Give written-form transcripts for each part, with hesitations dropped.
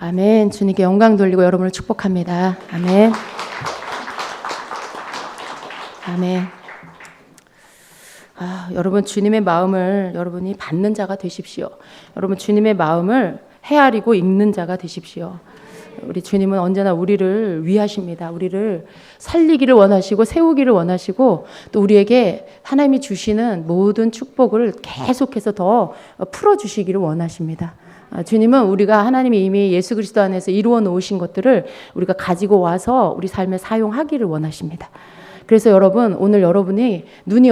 아멘. 주님께 영광 돌리고 여러분을 축복합니다. 아멘. 아멘. 여러분 주님의 마음을 여러분이 받는 자가 되십시오. 여러분 주님의 마음을 헤아리고 읽는 자가 되십시오. 우리 주님은 언제나 우리를 위하십니다. 우리를 살리기를 원하시고 세우기를 원하시고 또 우리에게 하나님이 주시는 모든 축복을 계속해서 더 풀어주시기를 원하십니다. 주님은 우리가 하나님이 이미 예수 그리스도 안에서 이루어 놓으신 것들을 우리가 가지고 와서 우리 삶에 사용하기를 원하십니다. 그래서 여러분 오늘 여러분이 눈이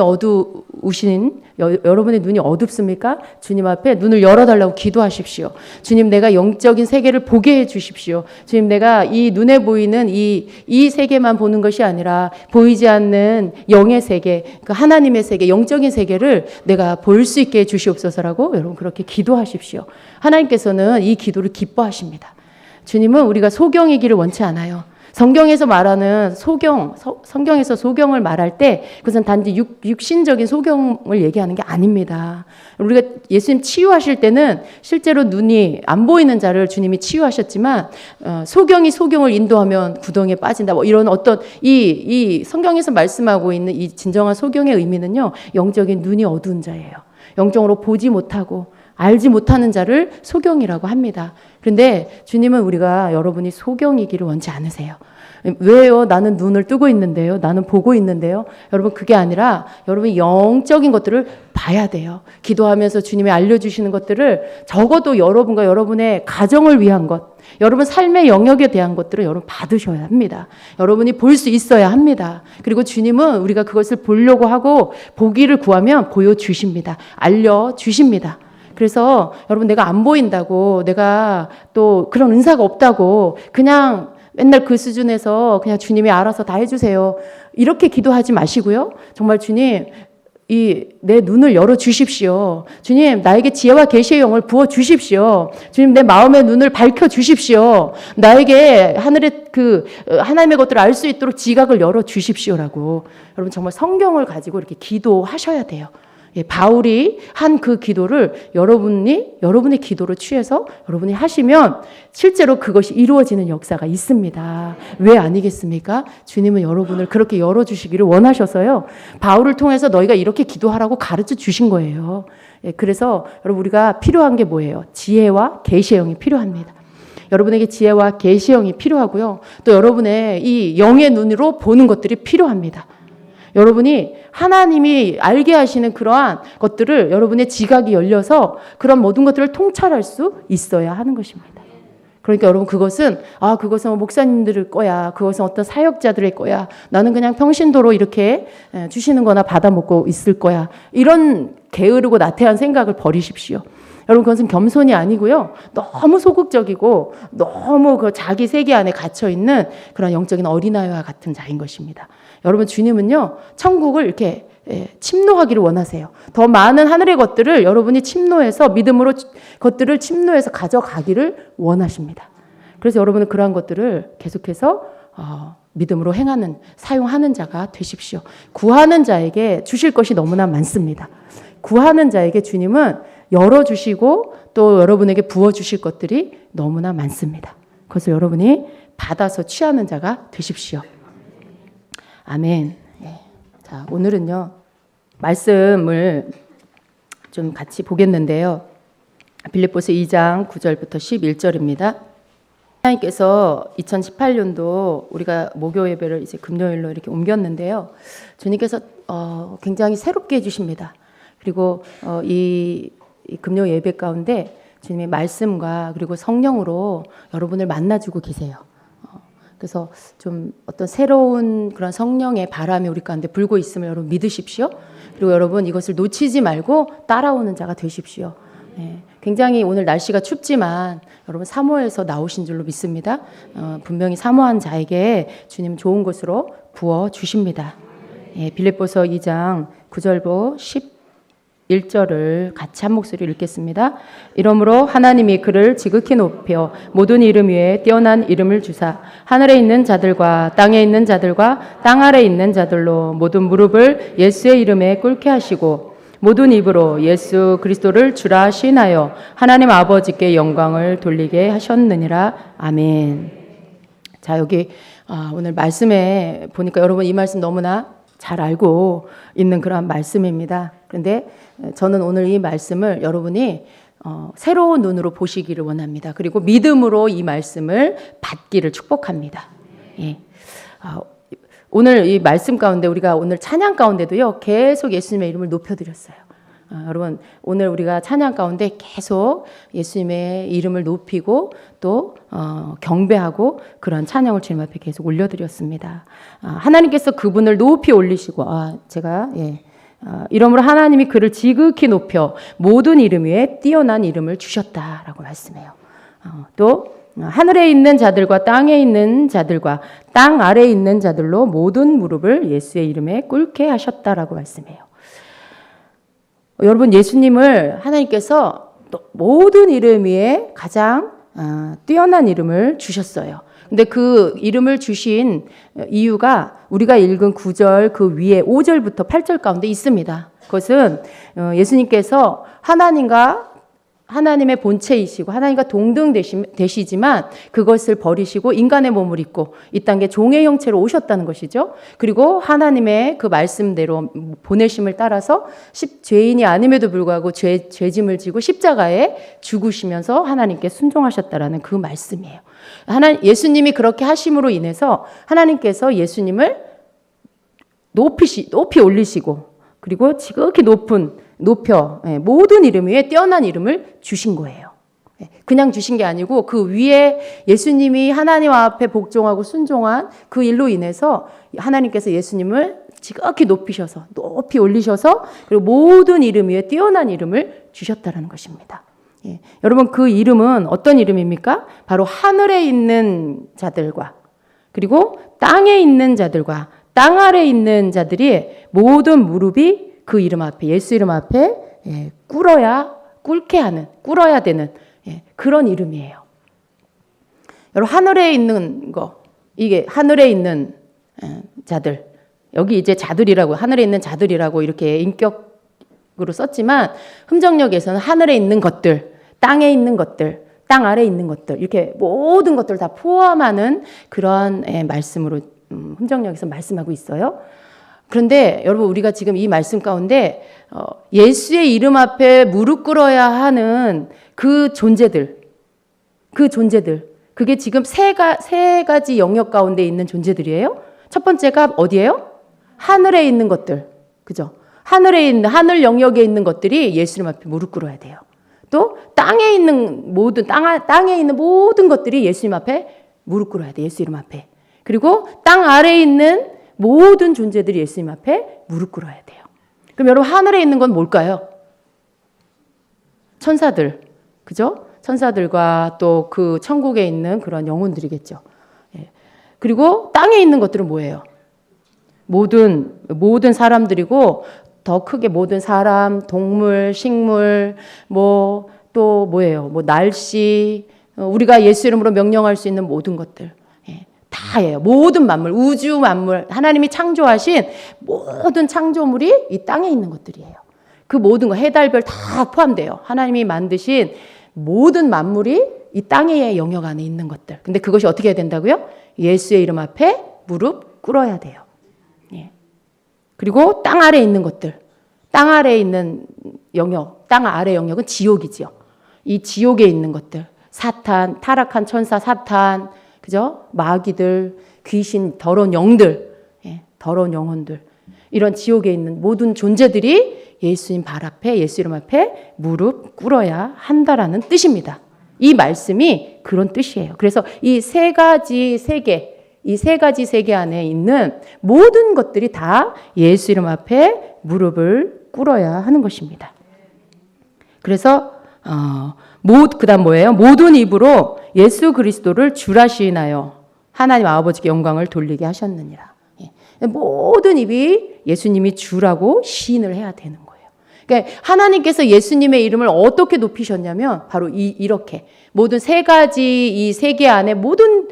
여러분의 눈이 어둡습니까? 주님 앞에 눈을 열어달라고 기도하십시오. 주님 내가 영적인 세계를 보게 해주십시오. 주님 내가 이 눈에 보이는 이 세계만 보는 것이 아니라 보이지 않는 영의 세계, 그 하나님의 세계, 영적인 세계를 내가 볼 수 있게 해주시옵소서라고 여러분 그렇게 기도하십시오. 하나님께서는 이 기도를 기뻐하십니다. 주님은 우리가 소경이기를 원치 않아요. 성경에서 말하는 성경에서 소경을 말할 때 그것은 단지 육신적인 소경을 얘기하는 게 아닙니다. 우리가 예수님 치유하실 때는 실제로 눈이 안 보이는 자를 주님이 치유하셨지만 소경이 소경을 인도하면 구덩이에 빠진다. 뭐 이런 어떤 이 성경에서 말씀하고 있는 이 진정한 소경의 의미는요. 영적인 눈이 어두운 자예요. 영적으로 보지 못하고 알지 못하는 자를 소경이라고 합니다. 그런데 주님은 우리가 여러분이 소경이기를 원치 않으세요. 왜요? 나는 눈을 뜨고 있는데요. 나는 보고 있는데요. 여러분 그게 아니라 여러분이 영적인 것들을 봐야 돼요. 기도하면서 주님이 알려주시는 것들을 적어도 여러분과 여러분의 가정을 위한 것, 여러분 삶의 영역에 대한 것들을 여러분 받으셔야 합니다. 여러분이 볼 수 있어야 합니다. 그리고 주님은 우리가 그것을 보려고 하고 보기를 구하면 보여주십니다. 알려주십니다. 그래서 여러분 내가 안 보인다고 내가 또 그런 은사가 없다고 그냥 맨날 그 수준에서 그냥 주님이 알아서 다 해주세요. 이렇게 기도하지 마시고요. 정말 주님 내 눈을 열어 주십시오. 주님 나에게 지혜와 계시의 영을 부어 주십시오. 주님 내 마음의 눈을 밝혀 주십시오. 나에게 하나님의 것들을 알 수 있도록 지각을 열어 주십시오라고 여러분 정말 성경을 가지고 이렇게 기도하셔야 돼요. 바울이 한 그 기도를 여러분의 기도를 취해서 여러분이 하시면 실제로 그것이 이루어지는 역사가 있습니다. 왜 아니겠습니까? 주님은 여러분을 그렇게 열어주시기를 원하셔서요. 바울을 통해서 너희가 이렇게 기도하라고 가르쳐 주신 거예요. 그래서 여러분 우리가 필요한 게 뭐예요? 지혜와 계시의 영이 필요합니다. 여러분에게 지혜와 계시의 영이 필요하고요. 또 여러분의 이 영의 눈으로 보는 것들이 필요합니다. 여러분이 하나님이 알게 하시는 그러한 것들을 여러분의 지각이 열려서 그런 모든 것들을 통찰할 수 있어야 하는 것입니다. 그러니까 여러분 그것은 목사님들의 거야. 그것은 어떤 사역자들의 거야. 나는 그냥 평신도로 이렇게 주시는 거나 받아먹고 있을 거야. 이런 게으르고 나태한 생각을 버리십시오. 여러분 그것은 겸손이 아니고요. 너무 소극적이고 너무 그 자기 세계 안에 갇혀 있는 그런 영적인 어린아이와 같은 자인 것입니다. 여러분 주님은요. 천국을 이렇게 침노하기를 원하세요. 더 많은 하늘의 것들을 여러분이 침노해서 믿음으로 것들을 침노해서 가져가기를 원하십니다. 그래서 여러분은 그러한 것들을 계속해서 믿음으로 사용하는 자가 되십시오. 구하는 자에게 주실 것이 너무나 많습니다. 구하는 자에게 주님은 열어주시고 또 여러분에게 부어주실 것들이 너무나 많습니다. 그래서 여러분이 받아서 취하는 자가 되십시오. 아멘. 자, 오늘은요, 말씀을 좀 같이 보겠는데요. 빌립보서 2장 9절부터 11절입니다. 하나님께서 2018년도 우리가 목요 예배를 이제 금요일로 이렇게 옮겼는데요. 주님께서 굉장히 새롭게 해주십니다. 그리고 이 금요 예배 가운데 주님의 말씀과 그리고 성령으로 여러분을 만나주고 계세요. 그래서 좀 어떤 새로운 그런 성령의 바람이 우리 가운데 불고 있음을 여러분 믿으십시오. 그리고 여러분 이것을 놓치지 말고 따라오는 자가 되십시오. 굉장히 오늘 날씨가 춥지만 여러분 사모에서 나오신 줄로 믿습니다. 분명히 사모한 자에게 주님 좋은 것으로 부어 주십니다. 빌립보서 2장 9절부터 11절을 같이 한 목소리로 읽겠습니다. 이러므로 하나님이 그를 지극히 높여 모든 이름 위에 뛰어난 이름을 주사 하늘에 있는 자들과 땅에 있는 자들과 땅 아래 있는 자들로 모든 무릎을 예수의 이름에 꿇게 하시고 모든 입으로 예수 그리스도를 주라 시인하여 하나님 아버지께 영광을 돌리게 하셨느니라. 아멘. 자, 여기 오늘 말씀에 보니까 여러분 이 말씀 너무나 잘 알고 있는 그런 말씀입니다. 그런데 저는 오늘 이 말씀을 여러분이 새로운 눈으로 보시기를 원합니다. 그리고 믿음으로 이 말씀을 받기를 축복합니다. 예. 오늘 이 말씀 가운데 우리가 오늘 찬양 가운데도요 계속 예수님의 이름을 높여드렸어요. 여러분 오늘 우리가 찬양 가운데 계속 예수님의 이름을 높이고 또 경배하고 그런 찬양을 주님 앞에 계속 올려드렸습니다. 하나님께서 그분을 높이 올리시고 이러므로 하나님이 그를 지극히 높여 모든 이름 위에 뛰어난 이름을 주셨다라고 말씀해요. 또 하늘에 있는 자들과 땅에 있는 자들과 땅 아래에 있는 자들로 모든 무릎을 예수의 이름에 꿇게 하셨다라고 말씀해요. 여러분 예수님을 하나님께서 모든 이름 위에 가장 뛰어난 이름을 주셨어요. 근데 그 이름을 주신 이유가 우리가 읽은 9절 그 위에 5절부터 8절 가운데 있습니다. 그것은 예수님께서 하나님의 본체이시고 하나님과 동등 되시지만 그것을 버리시고 인간의 몸을 입고 이 땅에 종의 형체로 오셨다는 것이죠. 그리고 하나님의 그 말씀대로 보내심을 따라서 죄인이 아님에도 불구하고 죄짐을 지고 십자가에 죽으시면서 하나님께 순종하셨다라는 그 말씀이에요. 예수님이 그렇게 하심으로 인해서 하나님께서 예수님을 높이 올리시고 그리고 지극히 높여 모든 이름 위에 뛰어난 이름을 주신 거예요. 그냥 주신 게 아니고 그 위에 예수님이 하나님 앞에 복종하고 순종한 그 일로 인해서 하나님께서 예수님을 지극히 높이셔서 높이 올리셔서 그리고 모든 이름 위에 뛰어난 이름을 주셨다는 것입니다. 여러분 그 이름은 어떤 이름입니까? 바로 하늘에 있는 자들과 그리고 땅에 있는 자들과 땅 아래에 있는 자들이 모든 무릎이 그 이름 앞에 예수 이름 앞에 꿇어야 되는 그런 이름이에요. 여러분 하늘에 있는 거 이게 하늘에 있는 자들 여기 이제 자들이라고 하늘에 있는 자들이라고 이렇게 인격으로 썼지만 흠정역에서는 하늘에 있는 것들 땅에 있는 것들 땅 아래에 있는 것들 이렇게 모든 것들을 다 포함하는 그런 말씀으로 흠정역에서 말씀하고 있어요. 그런데 여러분 우리가 지금 이 말씀 가운데 예수의 이름 앞에 무릎 꿇어야 하는 그 존재들 그게 지금 세 가지 영역 가운데 있는 존재들이에요. 첫 번째가 어디예요? 하늘에 있는 것들, 그죠? 하늘 영역에 있는 것들이 예수 이름 앞에 무릎 꿇어야 돼요. 또 땅에 있는 모든 것들이 예수님 앞에 무릎 꿇어야 돼. 예수 이름 앞에. 그리고 땅 아래에 있는 모든 존재들이 예수님 앞에 무릎 꿇어야 돼요. 그럼 여러분 하늘에 있는 건 뭘까요? 천사들, 그죠? 천사들과 또 그 천국에 있는 그런 영혼들이겠죠. 그리고 땅에 있는 것들은 뭐예요? 모든 사람들이고 더 크게 모든 사람, 동물, 식물, 또 뭐예요? 날씨, 우리가 예수 이름으로 명령할 수 있는 모든 것들. 다예요. 모든 만물, 우주 만물, 하나님이 창조하신 모든 창조물이 이 땅에 있는 것들이에요. 그 모든 거, 해달별 다 포함돼요. 하나님이 만드신 모든 만물이 이 땅의 영역 안에 있는 것들. 근데 그것이 어떻게 해야 된다고요? 예수의 이름 앞에 무릎 꿇어야 돼요. 그리고 땅 아래에 있는 것들. 땅 아래에 있는 영역, 땅 아래 영역은 지옥이지요. 이 지옥에 있는 것들. 사탄, 타락한 천사 사탄, 그죠? 마귀들, 귀신, 더러운 영들, 더러운 영혼들. 이런 지옥에 있는 모든 존재들이 예수님 발 앞에, 예수 이름 앞에 무릎 꿇어야 한다라는 뜻입니다. 이 말씀이 그런 뜻이에요. 그래서 이 세 가지 세계 안에 있는 모든 것들이 다 예수 이름 앞에 무릎을 꿇어야 하는 것입니다. 그래서 그다음 뭐예요? 모든 입으로 예수 그리스도를 주라 시인하여 하나님 아버지께 영광을 돌리게 하셨느니라. 모든 입이 예수님이 주라고 시인을 해야 되는 거예요. 그러니까 하나님께서 예수님의 이름을 어떻게 높이셨냐면 바로 이렇게 모든 이 세계 안에 모든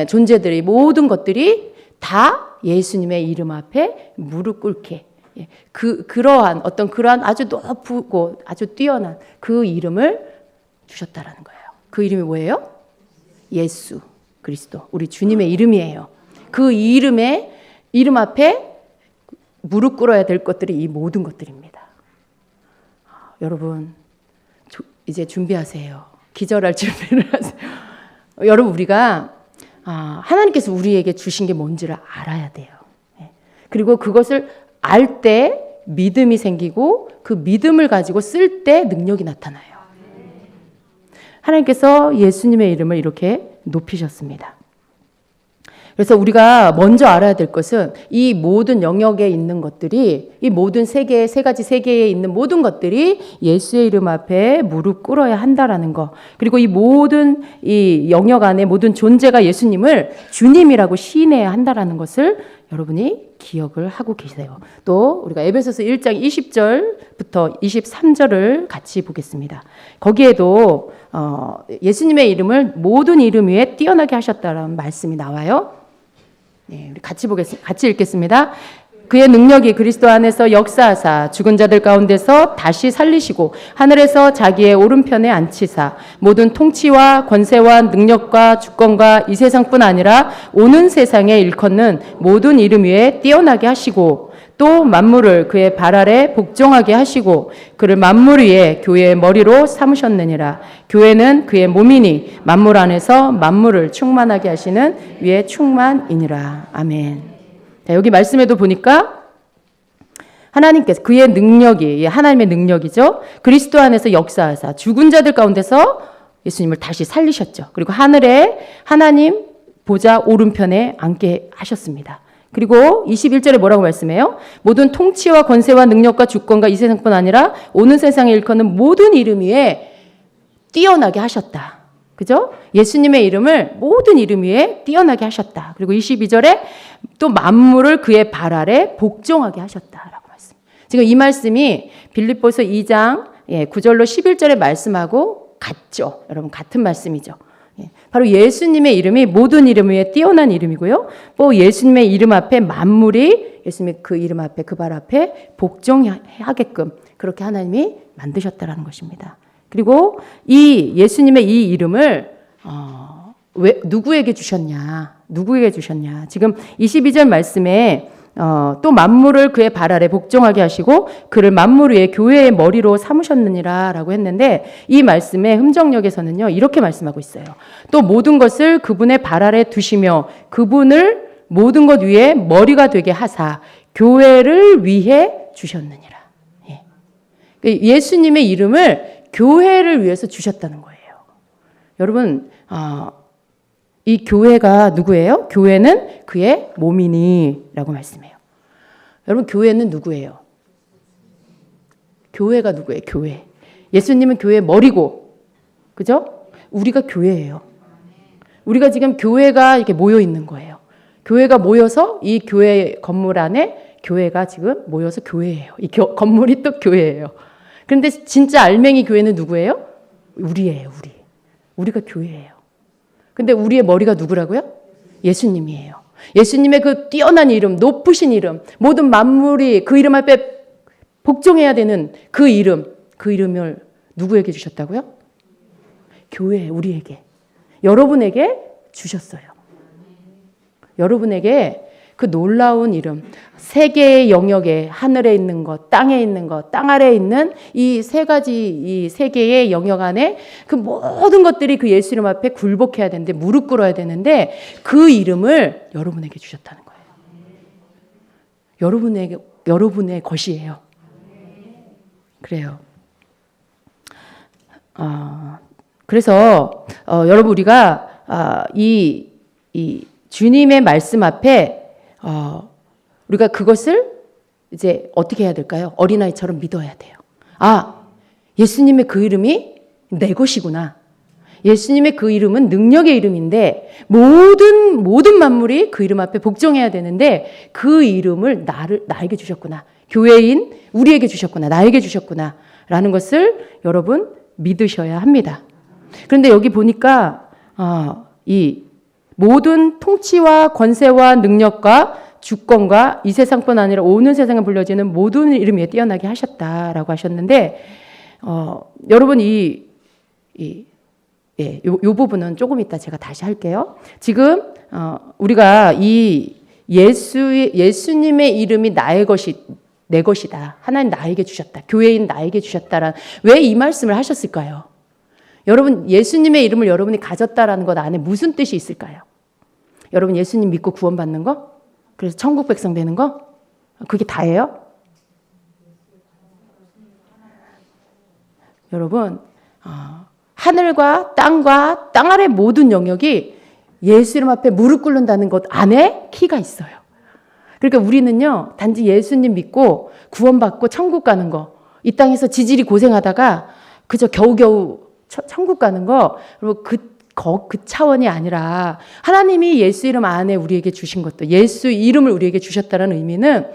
존재들이 모든 것들이 다 예수님의 이름 앞에 무릎 꿇게 그러한 아주 높고 아주 뛰어난 그 이름을 주셨다라는 거예요. 그 이름이 뭐예요? 예수 그리스도, 우리 주님의 이름이에요. 그 이름 앞에 무릎 꿇어야 될 것들이 이 모든 것들입니다. 여러분 이제 준비하세요. 기절할 준비를 하세요. 여러분 우리가 하나님께서 우리에게 주신 게 뭔지를 알아야 돼요. 그리고 그것을 알 때 믿음이 생기고 그 믿음을 가지고 쓸 때 능력이 나타나요. 하나님께서 예수님의 이름을 이렇게 높이셨습니다. 그래서 우리가 먼저 알아야 될 것은 이 모든 영역에 있는 것들이, 이 모든 세 가지 세계에 있는 모든 것들이 예수의 이름 앞에 무릎 꿇어야 한다라는 거. 그리고 이 모든 이 영역 안에 모든 존재가 예수님을 주님이라고 시인해야 한다라는 것을 여러분이 기억을 하고 계세요. 또 우리가 에베소서 1장 20절부터 23절을 같이 보겠습니다. 거기에도 예수님의 이름을 모든 이름 위에 뛰어나게 하셨다라는 말씀이 나와요. 네, 우리 같이 읽겠습니다. 그의 능력이 그리스도 안에서 역사하사 죽은 자들 가운데서 다시 살리시고 하늘에서 자기의 오른편에 앉히사 모든 통치와 권세와 능력과 주권과 이 세상뿐 아니라 오는 세상에 일컫는 모든 이름 위에 뛰어나게 하시고 또 만물을 그의 발 아래 복종하게 하시고 그를 만물 위에 교회의 머리로 삼으셨느니라. 교회는 그의 몸이니 만물 안에서 만물을 충만하게 하시는 위에 충만이니라. 아멘. 자, 여기 말씀에도 보니까 하나님께서 그의 능력이, 하나님의 능력이죠. 그리스도 안에서 역사하사 죽은 자들 가운데서 예수님을 다시 살리셨죠. 그리고 하늘에 하나님 보좌 오른편에 앉게 하셨습니다. 그리고 21절에 뭐라고 말씀해요? 모든 통치와 권세와 능력과 주권과 이 세상뿐 아니라 오는 세상에 일컫는 모든 이름 위에 뛰어나게 하셨다. 그죠? 예수님의 이름을 모든 이름 위에 뛰어나게 하셨다. 그리고 22절에 또 만물을 그의 발 아래 복종하게 하셨다라고 말씀. 지금 이 말씀이 빌립보서 2장 9절로 11절의 말씀하고 같죠. 여러분 같은 말씀이죠. 바로 예수님의 이름이 모든 이름 위에 뛰어난 이름이고요. 또 예수님의 이름 앞에 만물이 예수님의 그 이름 앞에 그 발 앞에 복종하게끔 그렇게 하나님이 만드셨다라는 것입니다. 그리고 이 예수님의 이 이름을 누구에게 주셨냐? 누구에게 주셨냐? 지금 22절 말씀에 또 만물을 그의 발 아래 복종하게 하시고 그를 만물 위에 교회의 머리로 삼으셨느니라 라고 했는데 이 말씀의 흠정역에서는요 이렇게 말씀하고 있어요. 또 모든 것을 그분의 발 아래 두시며 그분을 모든 것 위에 머리가 되게 하사 교회를 위해 주셨느니라. 예수님의 이름을 교회를 위해서 주셨다는 거예요. 여러분 이 교회가 누구예요? 교회는 그의 몸이니라고 말씀해요. 여러분 교회는 누구예요? 교회가 누구예요? 교회. 예수님은 교회의 머리고, 그죠? 우리가 교회예요. 우리가 지금 교회가 이렇게 모여 있는 거예요. 교회가 모여서 이 교회 건물 안에 교회가 지금 모여서 교회예요. 이 건물이 또 교회예요. 그런데 진짜 알맹이 교회는 누구예요? 우리예요. 우리가 교회예요. 근데 우리의 머리가 누구라고요? 예수님이에요. 예수님의 그 뛰어난 이름, 높으신 이름, 모든 만물이 그 이름 앞에 복종해야 되는 그 이름을 누구에게 주셨다고요? 교회, 우리에게, 여러분에게 주셨어요. 여러분에게 그 놀라운 이름, 세계의 영역에 하늘에 있는 것, 땅에 있는 것, 땅 아래에 있는 이 세 가지 이 세계의 영역 안에 그 모든 것들이 그 예수 이름 앞에 굴복해야 되는데 무릎 꿇어야 되는데 그 이름을 여러분에게 주셨다는 거예요. 여러분의 것이에요. 그래요. 그래서 여러분 우리가 이 주님의 말씀 앞에 우리가 그것을 이제 어떻게 해야 될까요? 어린아이처럼 믿어야 돼요. 예수님의 그 이름이 내 것이구나. 예수님의 그 이름은 능력의 이름인데 모든 만물이 그 이름 앞에 복종해야 되는데 그 이름을 나에게 주셨구나. 교회인 우리에게 주셨구나. 나에게 주셨구나. 라는 것을 여러분 믿으셔야 합니다. 그런데 여기 보니까 이 모든 통치와 권세와 능력과 주권과 이 세상뿐 아니라 오는 세상에 불려지는 모든 이름 위에 뛰어나게 하셨다라고 하셨는데 여러분 요 부분은 조금 이따 제가 다시 할게요. 지금 우리가 이 예수님의 이름이 내 것이다. 하나님 나에게 주셨다. 교회인 나에게 주셨다란 왜 이 말씀을 하셨을까요? 여러분 예수님의 이름을 여러분이 가졌다라는 것 안에 무슨 뜻이 있을까요? 여러분 예수님 믿고 구원받는 거? 그래서 천국 백성 되는 거? 그게 다예요? 여러분 하늘과 땅 아래 모든 영역이 예수 이름 앞에 무릎 꿇는다는 것 안에 키가 있어요. 그러니까 우리는요 단지 예수님 믿고 구원받고 천국 가는 거, 이 땅에서 지질이 고생하다가 그저 겨우겨우 천국 가는 거, 그리고 그 차원이 아니라 하나님이 예수 이름 안에 우리에게 주신 것도, 예수 이름을 우리에게 주셨다는 의미는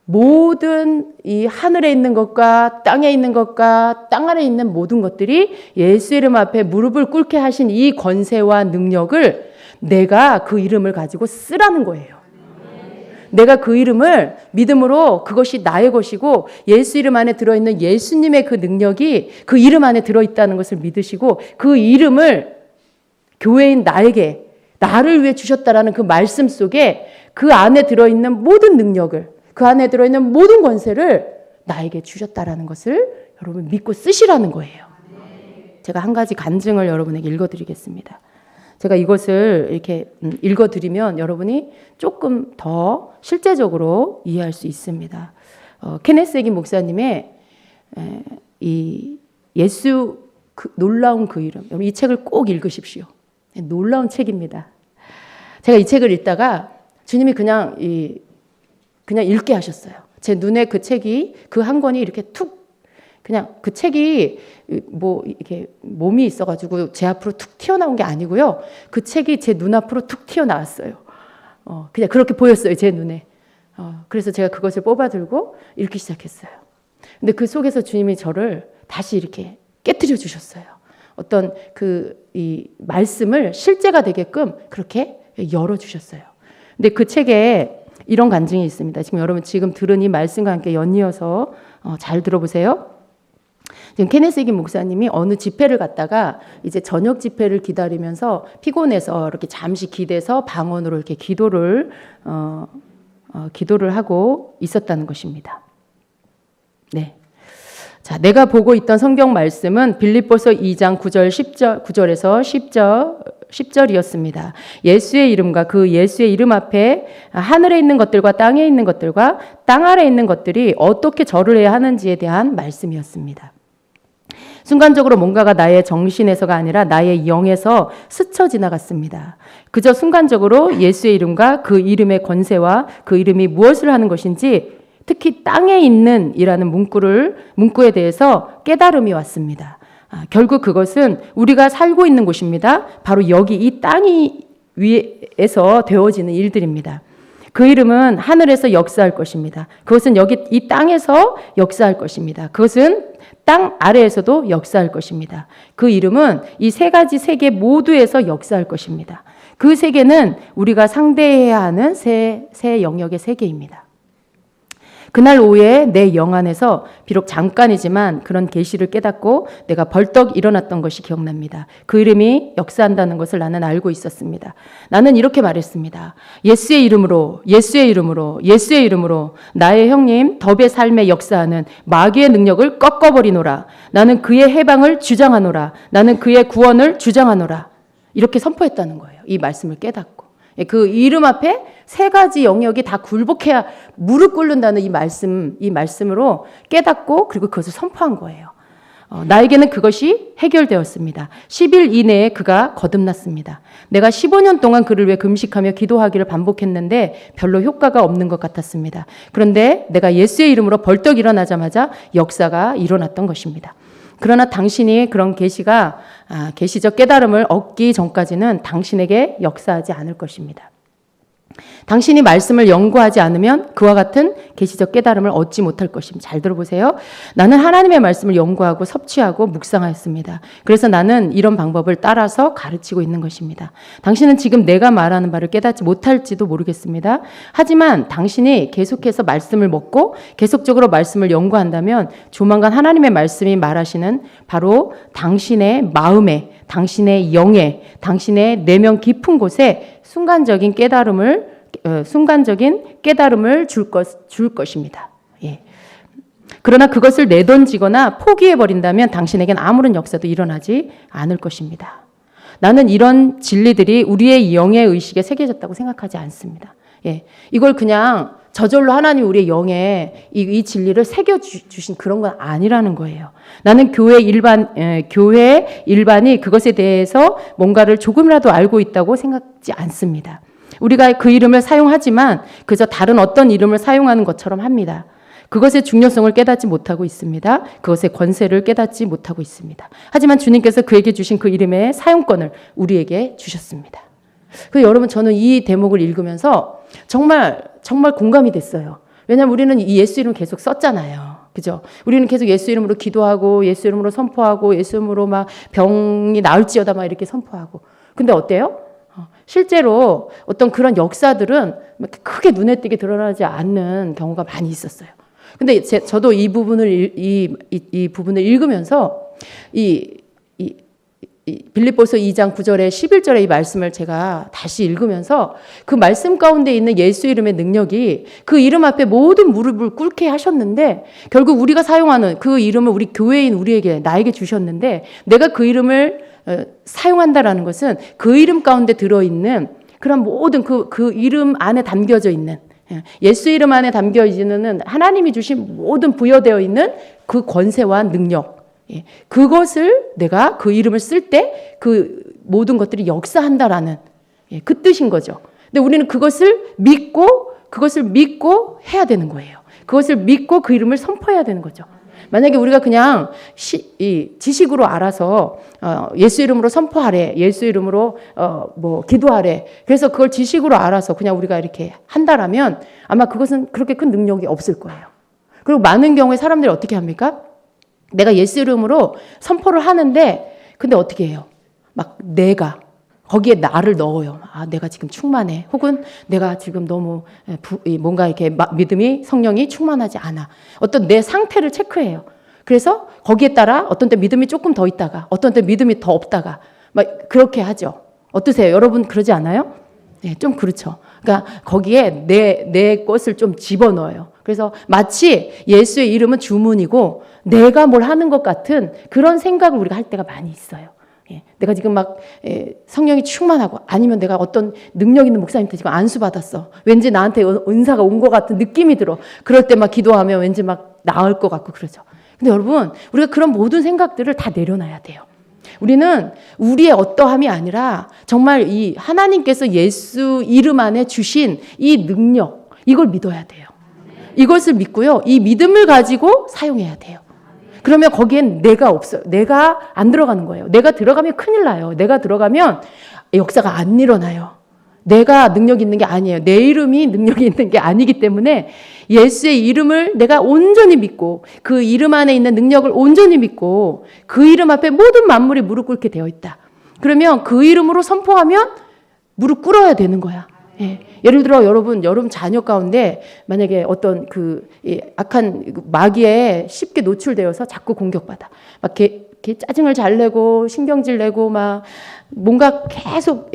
모든 이 하늘에 있는 것과 땅에 있는 것과 땅 아래에 있는 모든 것들이 예수 이름 앞에 무릎을 꿇게 하신 이 권세와 능력을 내가 그 이름을 가지고 쓰라는 거예요. 내가 그 이름을 믿음으로 그것이 나의 것이고 예수 이름 안에 들어있는 예수님의 그 능력이 그 이름 안에 들어있다는 것을 믿으시고 그 이름을 교회인 나에게 나를 위해 주셨다라는 그 말씀 속에 그 안에 들어있는 모든 능력을, 그 안에 들어있는 모든 권세를 나에게 주셨다라는 것을 여러분 믿고 쓰시라는 거예요. 제가 한 가지 간증을 여러분에게 읽어드리겠습니다. 제가 이것을 이렇게 읽어드리면 여러분이 조금 더 실제적으로 이해할 수 있습니다. 케네스 해긴 목사님의 이 예수 놀라운 그 이름, 여러분 이 책을 꼭 읽으십시오. 놀라운 책입니다. 제가 이 책을 읽다가 주님이 그냥 읽게 하셨어요. 제 눈에 그 책이, 그 한 권이 이렇게 툭, 그냥 그 책이 뭐 이렇게 몸이 있어가지고 제 앞으로 툭 튀어나온 게 아니고요. 그 책이 제 눈앞으로 툭 튀어나왔어요. 그냥 그렇게 보였어요, 제 눈에. 그래서 제가 그것을 뽑아 들고 읽기 시작했어요. 근데 그 속에서 주님이 저를 다시 이렇게 깨트려 주셨어요. 어떤 이 말씀을 실제가 되게끔 그렇게 열어 주셨어요. 근데 그 책에 이런 간증이 있습니다. 지금 여러분 지금 들은 이 말씀과 함께 연이어서 잘 들어보세요. 지금 케네스 해긴 목사님이 어느 집회를 갔다가 이제 저녁 집회를 기다리면서 피곤해서 이렇게 잠시 기대서 방언으로 이렇게 기도를 하고 있었다는 것입니다. 네. 자, 내가 보고 있던 성경 말씀은 빌립보서 2장 9절에서 10절이었습니다. 예수의 이름과 그 예수의 이름 앞에 하늘에 있는 것들과 땅에 있는 것들과 땅 아래에 있는 것들이 어떻게 절을 해야 하는지에 대한 말씀이었습니다. 순간적으로 뭔가가 나의 정신에서가 아니라 나의 영에서 스쳐 지나갔습니다. 그저 순간적으로 예수의 이름과 그 이름의 권세와 그 이름이 무엇을 하는 것인지, 특히 땅에 있는 이라는 문구에 대해서 깨달음이 왔습니다. 결국 그것은 우리가 살고 있는 곳입니다. 바로 여기 이 땅이 위에서 되어지는 일들입니다. 그 이름은 하늘에서 역사할 것입니다. 그것은 여기 이 땅에서 역사할 것입니다. 그것은 땅 아래에서도 역사할 것입니다. 그 이름은 이 세 가지 세계 모두에서 역사할 것입니다. 그 세계는 우리가 상대해야 하는 세 영역의 세계입니다. 그날 오후에 내 영 안에서 비록 잠깐이지만 그런 계시를 깨닫고 내가 벌떡 일어났던 것이 기억납니다. 그 이름이 역사한다는 것을 나는 알고 있었습니다. 나는 이렇게 말했습니다. 예수의 이름으로, 예수의 이름으로, 예수의 이름으로 나의 형님 덥의 삶에 역사하는 마귀의 능력을 꺾어버리노라. 나는 그의 해방을 주장하노라. 나는 그의 구원을 주장하노라. 이렇게 선포했다는 거예요. 이 말씀을 깨닫고. 그 이름 앞에 세 가지 영역이 다 굴복해야 무릎 꿇는다는 이 말씀으로 깨닫고 그리고 그것을 선포한 거예요. 나에게는 그것이 해결되었습니다. 10일 이내에 그가 거듭났습니다. 내가 15년 동안 그를 위해 금식하며 기도하기를 반복했는데 별로 효과가 없는 것 같았습니다. 그런데 내가 예수의 이름으로 벌떡 일어나자마자 역사가 일어났던 것입니다. 그러나 당신이 그런 계시적 깨달음을 얻기 전까지는 당신에게 역사하지 않을 것입니다. 당신이 말씀을 연구하지 않으면 그와 같은 계시적 깨달음을 얻지 못할 것입니다. 잘 들어보세요. 나는 하나님의 말씀을 연구하고 섭취하고 묵상하였습니다. 그래서 나는 이런 방법을 따라서 가르치고 있는 것입니다. 당신은 지금 내가 말하는 바를 깨닫지 못할지도 모르겠습니다. 하지만 당신이 계속해서 말씀을 먹고 계속적으로 말씀을 연구한다면 조만간 하나님의 말씀이 말하시는 바로 당신의 마음에, 당신의 영에, 당신의 내면 깊은 곳에 순간적인 깨달음을 줄 것입니다. 예. 그러나 그것을 내던지거나 포기해버린다면 당신에겐 아무런 역사도 일어나지 않을 것입니다. 나는 이런 진리들이 우리의 영의 의식에 새겨졌다고 생각하지 않습니다. 예. 이걸 그냥 저절로 하나님 우리의 영에 이 진리를 새겨주신 그런 건 아니라는 거예요. 나는 교회 일반이 그것에 대해서 뭔가를 조금이라도 알고 있다고 생각지 않습니다. 우리가 그 이름을 사용하지만 그저 다른 어떤 이름을 사용하는 것처럼 합니다. 그것의 중요성을 깨닫지 못하고 있습니다. 그것의 권세를 깨닫지 못하고 있습니다. 하지만 주님께서 그에게 주신 그 이름의 사용권을 우리에게 주셨습니다. 그래서 여러분, 저는 이 대목을 읽으면서 정말 공감이 됐어요. 왜냐하면 우리는 이 예수 이름 계속 썼잖아요. 그죠? 우리는 계속 예수 이름으로 기도하고 예수 이름으로 선포하고 예수 이름으로 막 병이 나을지어다 막 이렇게 선포하고. 근데 어때요? 실제로 어떤 그런 역사들은 크게 눈에 띄게 드러나지 않는 경우가 많이 있었어요. 근데 저도 이 부분을 읽으면서 빌립보서 2장 9절에 11절의 이 말씀을 제가 다시 읽으면서 그 말씀 가운데 있는 예수 이름의 능력이 그 이름 앞에 모든 무릎을 꿇게 하셨는데 결국 우리가 사용하는 그 이름을 우리 교회인 나에게 주셨는데 내가 그 이름을 사용한다라는 것은 그 이름 가운데 들어있는 그런 모든 그 이름 안에 담겨져 있는 예수 이름 안에 담겨있는 하나님이 주신 모든 부여되어 있는 그 권세와 능력 그것을 내가 그 이름을 쓸 때 그 모든 것들이 역사한다라는 그 뜻인 거죠. 근데 우리는 그것을 믿고 해야 되는 거예요. 그것을 믿고 그 이름을 선포해야 되는 거죠. 만약에 우리가 그냥 지식으로 알아서 예수 이름으로 선포하래, 예수 이름으로 기도하래. 그래서 그걸 지식으로 알아서 그냥 우리가 이렇게 한다라면 아마 그것은 그렇게 큰 능력이 없을 거예요. 그리고 많은 경우에 사람들이 어떻게 합니까? 내가 예수 이름으로 선포를 하는데 근데 어떻게 해요? 막 내가 거기에 나를 넣어요. 내가 지금 충만해. 혹은 내가 지금 너무 뭔가 이렇게 믿음이 성령이 충만하지 않아. 어떤 내 상태를 체크해요. 그래서 거기에 따라 어떤 때 믿음이 조금 더 있다가 어떤 때 믿음이 더 없다가 막 그렇게 하죠. 어떠세요? 여러분 그러지 않아요? 네, 좀 그렇죠. 그러니까 거기에 내 것을 좀 집어넣어요. 그래서 마치 예수의 이름은 주문이고 내가 뭘 하는 것 같은 그런 생각을 우리가 할 때가 많이 있어요. 내가 지금 막 성령이 충만하고 아니면 내가 어떤 능력 있는 목사님한테 지금 안수받았어. 왠지 나한테 은사가 온 것 같은 느낌이 들어. 그럴 때 막 기도하면 왠지 막 나을 것 같고 그러죠. 근데 여러분 우리가 그런 모든 생각들을 다 내려놔야 돼요. 우리는 우리의 어떠함이 아니라 정말 이 하나님께서 예수 이름 안에 주신 이 능력 이걸 믿어야 돼요. 이것을 믿고요. 이 믿음을 가지고 사용해야 돼요. 그러면 거기엔 내가 없어요. 내가 안 들어가는 거예요. 내가 들어가면 큰일 나요. 내가 들어가면 역사가 안 일어나요. 내가 능력 있는 게 아니에요. 내 이름이 능력이 있는 게 아니기 때문에 예수의 이름을 내가 온전히 믿고 그 이름 안에 있는 능력을 온전히 믿고 그 이름 앞에 모든 만물이 무릎 꿇게 되어 있다. 그러면 그 이름으로 선포하면 무릎 꿇어야 되는 거야. 예를 들어 여러분 자녀 가운데 만약에 어떤 악한 마귀에 쉽게 노출되어서 자꾸 공격받아. 막 이렇게 짜증을 잘 내고 신경질 내고 막 뭔가 계속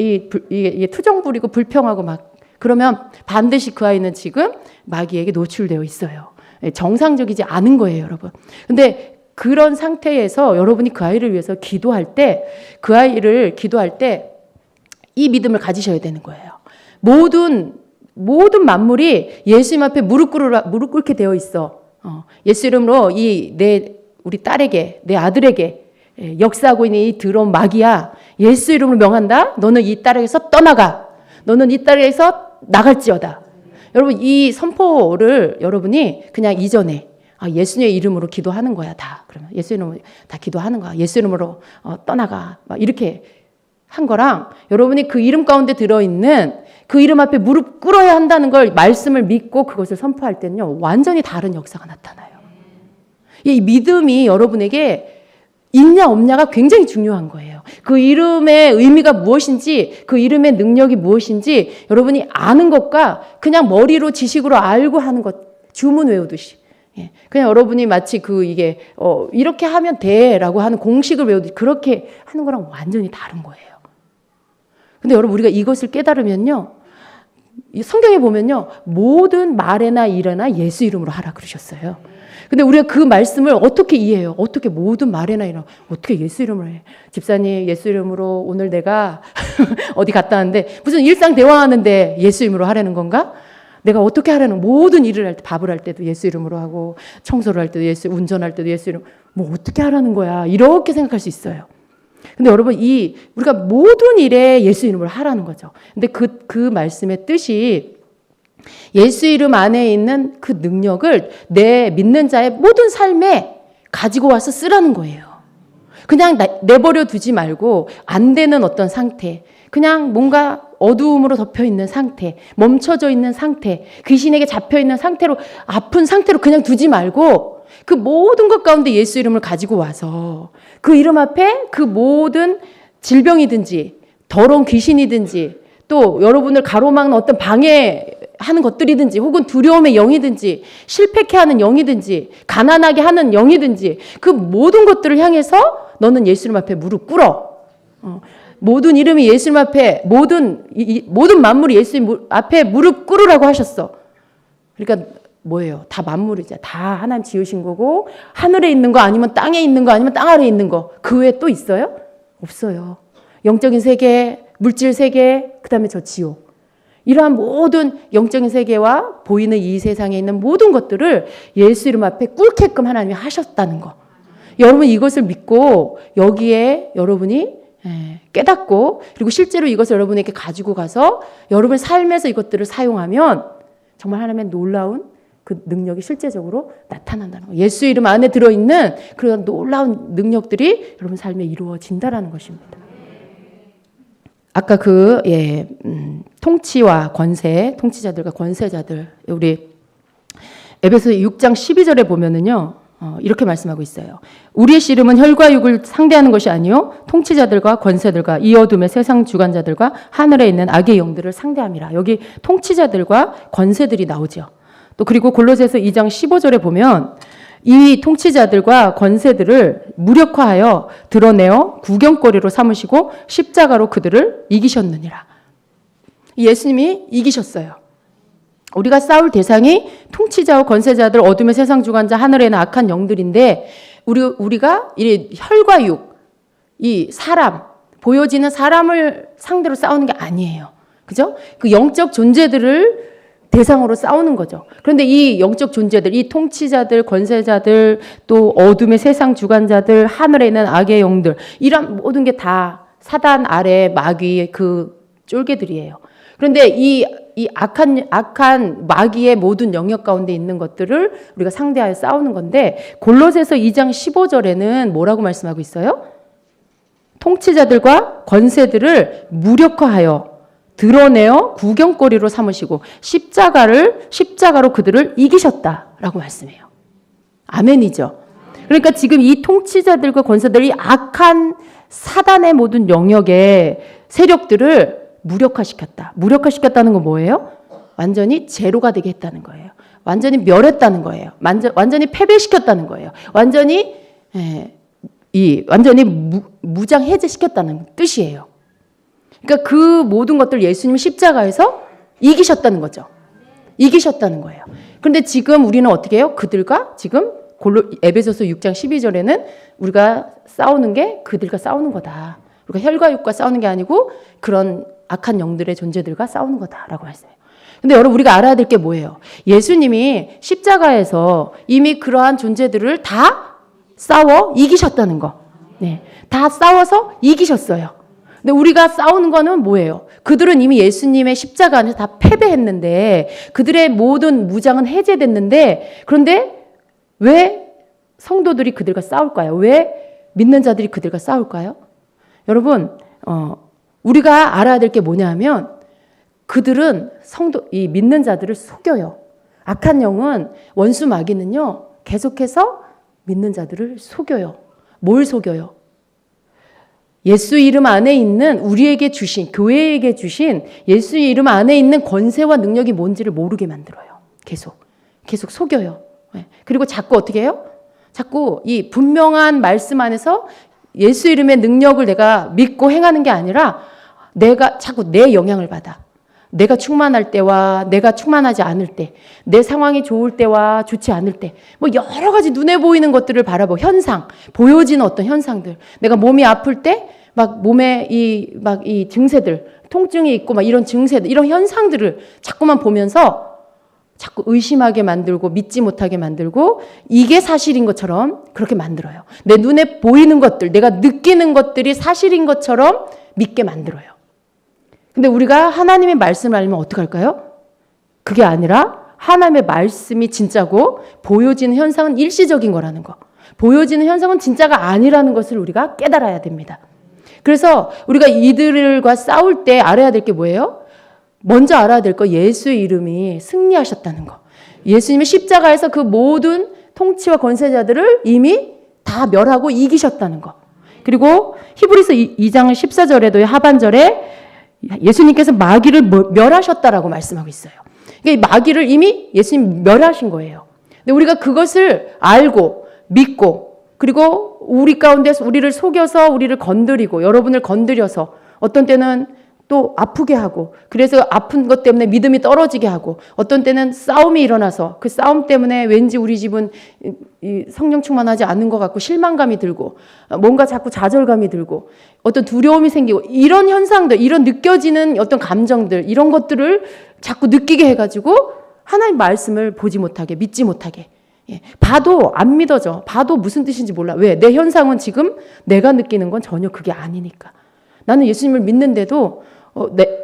투정 부리고 불평하고 막 그러면 반드시 그 아이는 지금 마귀에게 노출되어 있어요. 정상적이지 않은 거예요, 여러분. 근데 그런 상태에서 여러분이 그 아이를 위해서 기도할 때 이 믿음을 가지셔야 되는 거예요. 모든 만물이 예수님 앞에 무릎 꿇게 되어 있어. 예수 이름으로 우리 딸에게, 내 아들에게 역사하고 있는 이 더러운 마귀야. 예수 이름으로 명한다. 너는 이 딸에게서 떠나가. 너는 이 딸에게서 나갈지어다. 여러분 이 선포를 여러분이 그냥 이전에 예수님의 이름으로 기도하는 거야 다. 그러면 예수 이름으로 다 기도하는 거야. 예수 이름으로 떠나가. 막 이렇게 한 거랑 여러분이 그 이름 가운데 들어있는 그 이름 앞에 무릎 꿇어야 한다는 걸 말씀을 믿고 그것을 선포할 때는요, 완전히 다른 역사가 나타나요. 이 믿음이 여러분에게 있냐 없냐가 굉장히 중요한 거예요. 그 이름의 의미가 무엇인지, 그 이름의 능력이 무엇인지 여러분이 아는 것과 그냥 머리로 지식으로 알고 하는 것, 주문 외우듯이. 그냥 여러분이 마치 이렇게 하면 돼라고 하는 공식을 외우듯이 그렇게 하는 거랑 완전히 다른 거예요. 근데 여러분, 우리가 이것을 깨달으면요, 성경에 보면요, 모든 말에나 일에나 예수 이름으로 하라 그러셨어요. 근데 우리가 그 말씀을 어떻게 이해해요? 어떻게 모든 말에나 일어나 어떻게 예수 이름으로 해? 집사님, 예수 이름으로 오늘 내가 어디 갔다 왔는데 무슨 일상 대화하는데 예수 이름으로 하라는 건가? 내가 어떻게 하라는, 모든 일을 할 때, 밥을 할 때도 예수 이름으로 하고, 청소를 할 때도 운전할 때도 예수 이름, 뭐 어떻게 하라는 거야? 이렇게 생각할 수 있어요. 근데 여러분, 우리가 모든 일에 예수 이름으로 하라는 거죠. 근데 그 말씀의 뜻이 예수 이름 안에 있는 그 능력을 내 믿는 자의 모든 삶에 가지고 와서 쓰라는 거예요. 그냥 내버려 두지 말고 안 되는 어떤 상태, 그냥 뭔가 어두움으로 덮여 있는 상태, 멈춰져 있는 상태, 귀신에게 잡혀 있는 상태로, 아픈 상태로 그냥 두지 말고 그 모든 것 가운데 예수 이름을 가지고 와서 그 이름 앞에 그 모든 질병이든지 더러운 귀신이든지 또 여러분을 가로막는 어떤 방해하는 것들이든지 혹은 두려움의 영이든지 실패케 하는 영이든지 가난하게 하는 영이든지 그 모든 것들을 향해서 너는 예수 이름 앞에 무릎 꿇어. 모든 이름이 예수 이름 앞에, 모든 만물이 예수 이름 앞에 무릎 꿇으라고 하셨어. 그러니까 뭐예요? 다 만물이죠. 다 하나님 지으신 거고, 하늘에 있는 거 아니면 땅에 있는 거 아니면 땅 아래에 있는 거, 그 외에 또 있어요? 없어요. 영적인 세계, 물질 세계, 그 다음에 저 지옥. 이러한 모든 영적인 세계와 보이는 이 세상에 있는 모든 것들을 예수 이름 앞에 꿇게끔 하나님이 하셨다는 거. 여러분, 이것을 믿고 여기에 여러분이 깨닫고, 그리고 실제로 이것을 여러분에게 가지고 가서 여러분 삶에서 이것들을 사용하면 정말 하나님의 놀라운 그 능력이 실제적으로 나타난다는 거예요. 예수 이름 안에 들어있는 그런 놀라운 능력들이 여러분 삶에 이루어진다라는 것입니다. 아까 통치와 권세, 통치자들과 권세자들, 우리 에베소 6장 12절에 보면은요, 이렇게 말씀하고 있어요. 우리의 씨름은 혈과 육을 상대하는 것이 아니요 통치자들과 권세들과 이 어둠의 세상 주관자들과 하늘에 있는 악의 영들을 상대함이라. 여기 통치자들과 권세들이 나오죠. 또 그리고 골로새서 2장 15절에 보면 이 통치자들과 권세들을 무력화하여 드러내어 구경거리로 삼으시고 십자가로 그들을 이기셨느니라. 예수님이 이기셨어요. 우리가 싸울 대상이 통치자와 권세자들, 어둠의 세상 주관자, 하늘에 있는 악한 영들인데 우리가 이 혈과 육, 이 사람, 보여지는 사람을 상대로 싸우는 게 아니에요. 그죠? 그 영적 존재들을 대상으로 싸우는 거죠. 그런데 이 영적 존재들, 이 통치자들, 권세자들, 또 어둠의 세상 주관자들, 하늘에 있는 악의 영들, 이런 모든 게 다 사단 아래 마귀의 그 쫄개들이에요. 그런데 이 악한 마귀의 모든 영역 가운데 있는 것들을 우리가 상대하여 싸우는 건데, 골로새서 2장 15절에는 뭐라고 말씀하고 있어요? 통치자들과 권세들을 무력화하여 드러내어 구경거리로 삼으시고 십자가로 그들을 이기셨다라고 말씀해요. 아멘이죠. 그러니까 지금 이 통치자들과 권세들이 악한 사단의 모든 영역의 세력들을 무력화시켰다. 무력화시켰다는 건 뭐예요? 완전히 제로가 되게 했다는 거예요. 완전히 멸했다는 거예요. 완전히 패배시켰다는 거예요. 완전히 무장 해제시켰다는 뜻이에요. 그러니까 그 모든 것들 예수님 십자가에서 이기셨다는 거죠. 이기셨다는 거예요. 그런데 지금 우리는 어떻게 해요? 그들과 지금 에베소서 6장 12절에는 우리가 싸우는 게 그들과 싸우는 거다. 우리가 혈과 육과 싸우는 게 아니고 그런 악한 영들의 존재들과 싸우는 거다라고 했어요. 근데 여러분, 우리가 알아야 될 게 뭐예요? 예수님이 십자가에서 이미 그러한 존재들을 다 싸워 이기셨다는 거. 네, 다 싸워서 이기셨어요. 근데 우리가 싸우는 거는 뭐예요? 그들은 이미 예수님의 십자가 안에서 다 패배했는데, 그들의 모든 무장은 해제됐는데, 그런데 왜 성도들이 그들과 싸울까요? 왜 믿는 자들이 그들과 싸울까요? 여러분, 우리가 알아야 될 게 뭐냐 하면, 그들은 이 믿는 자들을 속여요. 악한 영은, 원수 마귀는요, 계속해서 믿는 자들을 속여요. 뭘 속여요? 예수 이름 안에 있는, 우리에게 주신, 교회에게 주신 예수 이름 안에 있는 권세와 능력이 뭔지를 모르게 만들어요. 계속 속여요. 그리고 자꾸 어떻게 해요? 자꾸 이 분명한 말씀 안에서 예수 이름의 능력을 내가 믿고 행하는 게 아니라 내가 자꾸 내 영향을 받아. 내가 충만할 때와 내가 충만하지 않을 때, 내 상황이 좋을 때와 좋지 않을 때, 뭐 여러 가지 눈에 보이는 것들을 바라보고, 현상, 보여지는 어떤 현상들, 내가 몸이 아플 때 막 몸에 이 증세들, 통증이 있고 막 이런 증세들, 이런 현상들을 자꾸만 보면서 자꾸 의심하게 만들고 믿지 못하게 만들고, 이게 사실인 것처럼 그렇게 만들어요. 내 눈에 보이는 것들, 내가 느끼는 것들이 사실인 것처럼 믿게 만들어요. 근데 우리가 하나님의 말씀을 알면 어떡할까요? 그게 아니라 하나님의 말씀이 진짜고 보여지는 현상은 일시적인 거라는 거. 보여지는 현상은 진짜가 아니라는 것을 우리가 깨달아야 됩니다. 그래서 우리가 이들과 싸울 때 알아야 될 게 뭐예요? 먼저 알아야 될 거, 예수의 이름이 승리하셨다는 거. 예수님의 십자가에서 그 모든 통치와 권세자들을 이미 다 멸하고 이기셨다는 거. 그리고 히브리서 2장 14절에도 하반절에 예수님께서 마귀를 멸하셨다라고 말씀하고 있어요. 그러니까 마귀를 이미 예수님 멸하신 거예요. 근데 우리가 그것을 알고 믿고, 그리고 우리 가운데서 우리를 속여서 우리를 건드리고, 여러분을 건드려서 어떤 때는 또 아프게 하고, 그래서 아픈 것 때문에 믿음이 떨어지게 하고, 어떤 때는 싸움이 일어나서 그 싸움 때문에 왠지 우리 집은 성령 충만하지 않은 것 같고 실망감이 들고, 뭔가 자꾸 좌절감이 들고, 어떤 두려움이 생기고, 이런 현상들, 이런 느껴지는 어떤 감정들, 이런 것들을 자꾸 느끼게 해가지고 하나님 말씀을 보지 못하게, 믿지 못하게. 봐도 안 믿어져. 봐도 무슨 뜻인지 몰라. 왜? 내 현상은 지금 내가 느끼는 건 전혀 그게 아니니까. 나는 예수님을 믿는데도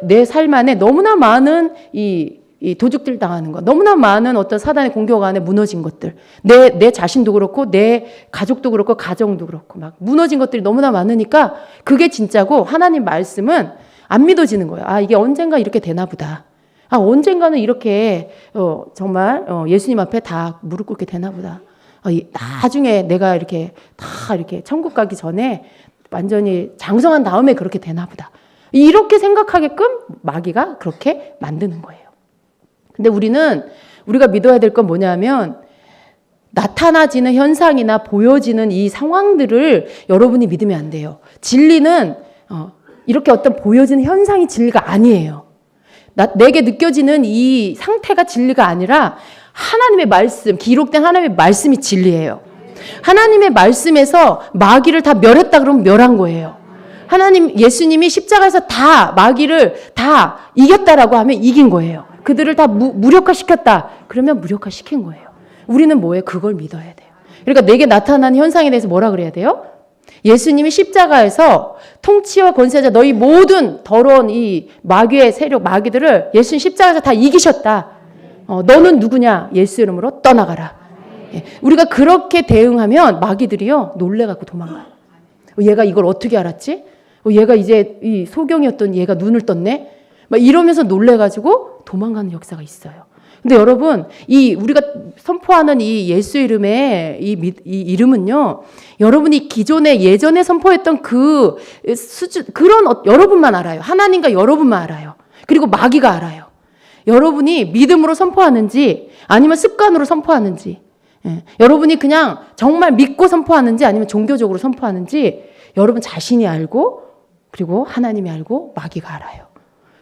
내 삶 안에 너무나 많은 이 도둑질 당하는 것, 너무나 많은 어떤 사단의 공격 안에 무너진 것들, 내 자신도 그렇고 내 가족도 그렇고 가정도 그렇고 막 무너진 것들이 너무나 많으니까 그게 진짜고, 하나님 말씀은 안 믿어지는 거예요. 아, 이게 언젠가 이렇게 되나 보다. 아, 언젠가는 이렇게 정말 예수님 앞에 다 무릎 꿇게 되나 보다. 나중에 내가 이렇게 다 이렇게 천국 가기 전에 완전히 장성한 다음에 그렇게 되나 보다. 이렇게 생각하게끔 마귀가 그렇게 만드는 거예요. 근데 우리가 믿어야 될 건 뭐냐면, 나타나지는 현상이나 보여지는 이 상황들을 여러분이 믿으면 안 돼요. 진리는 이렇게 어떤 보여지는 현상이 진리가 아니에요. 내게 느껴지는 이 상태가 진리가 아니라 하나님의 말씀, 기록된 하나님의 말씀이 진리예요. 하나님의 말씀에서 마귀를 다 멸했다 그러면 멸한 거예요. 예수님이 십자가에서 다 마귀를 다 이겼다라고 하면 이긴 거예요. 그들을 다 무력화시켰다 그러면 무력화시킨 거예요. 우리는 뭐예요? 그걸 믿어야 돼요. 그러니까 내게 나타난 현상에 대해서 뭐라 그래야 돼요? 예수님이 십자가에서 통치와 권세자, 너희 모든 더러운 이 마귀의 세력, 마귀들을 예수님 십자가에서 다 이기셨다. 너는 누구냐? 예수 이름으로 떠나가라. 우리가 그렇게 대응하면 마귀들이요, 놀래갖고 도망가요. 얘가 이걸 어떻게 알았지? 얘가 이제 이 소경이었던 얘가 눈을 떴네? 막 이러면서 놀래가지고 도망가는 역사가 있어요. 근데 여러분, 우리가 선포하는 이 예수 이름의 이 이름은요, 여러분이 예전에 선포했던 그 수준, 여러분만 알아요. 하나님과 여러분만 알아요. 그리고 마귀가 알아요. 여러분이 믿음으로 선포하는지 아니면 습관으로 선포하는지, 여러분이 그냥 정말 믿고 선포하는지 아니면 종교적으로 선포하는지 여러분 자신이 알고, 그리고 하나님이 알고, 마귀가 알아요.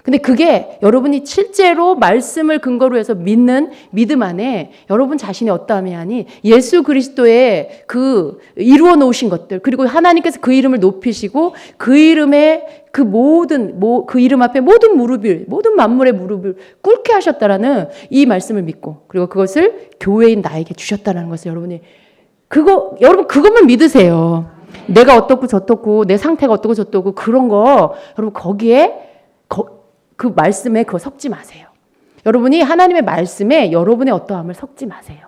근데 그게 여러분이 실제로 말씀을 근거로 해서 믿는 믿음 안에 여러분 자신의 어떠함이 아니, 예수 그리스도의 그 이루어 놓으신 것들, 그리고 하나님께서 그 이름을 높이시고 그 이름에 그 이름 앞에 모든 만물의 무릎을 꿇게 하셨다라는 이 말씀을 믿고, 그리고 그것을 교회인 나에게 주셨다라는 것을 여러분 그것만 믿으세요. 내가 어떻고 저떻고 내 상태가 어떻고 저떻고 그런 거 여러분 그 말씀에 그거 섞지 마세요. 여러분이 하나님의 말씀에 여러분의 어떠함을 섞지 마세요.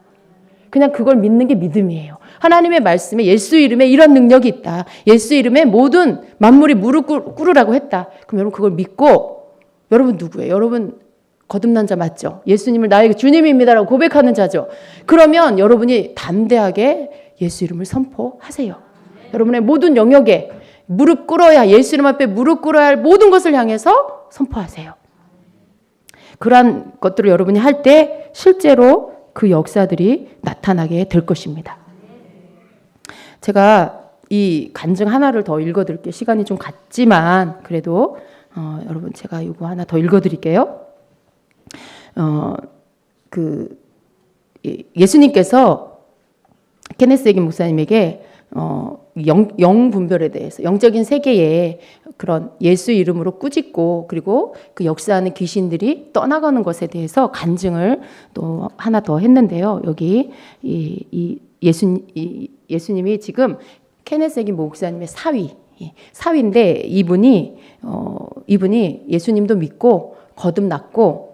그냥 그걸 믿는 게 믿음이에요. 하나님의 말씀에 예수 이름에 이런 능력이 있다. 예수 이름에 모든 만물이 무릎 꿇으라고 했다. 그럼 여러분 그걸 믿고 여러분 누구예요? 여러분 거듭난 자 맞죠? 예수님을 나에게 주님입니다라고 고백하는 자죠. 그러면 여러분이 담대하게 예수 이름을 선포하세요. 여러분의 모든 영역에 무릎 꿇어야, 예수 이름 앞에 무릎 꿇어야 할 모든 것을 향해서 선포하세요. 그러한 것들을 여러분이 할 때 실제로 그 역사들이 나타나게 될 것입니다. 제가 이 간증 하나를 더 읽어드릴게요. 시간이 좀 갔지만 그래도 여러분 제가 이거 하나 더 읽어드릴게요. 예수님께서 케네스 에긴 목사님에게 영 분별에 대해서, 영적인 세계에 그런 예수 이름으로 꾸짖고 그리고 그 역사하는 귀신들이 떠나가는 것에 대해서 간증을 또 하나 더 했는데요. 여기 예수님이 지금 케네스 에긴 목사님의 사위인데 이분이 예수님도 믿고 거듭났고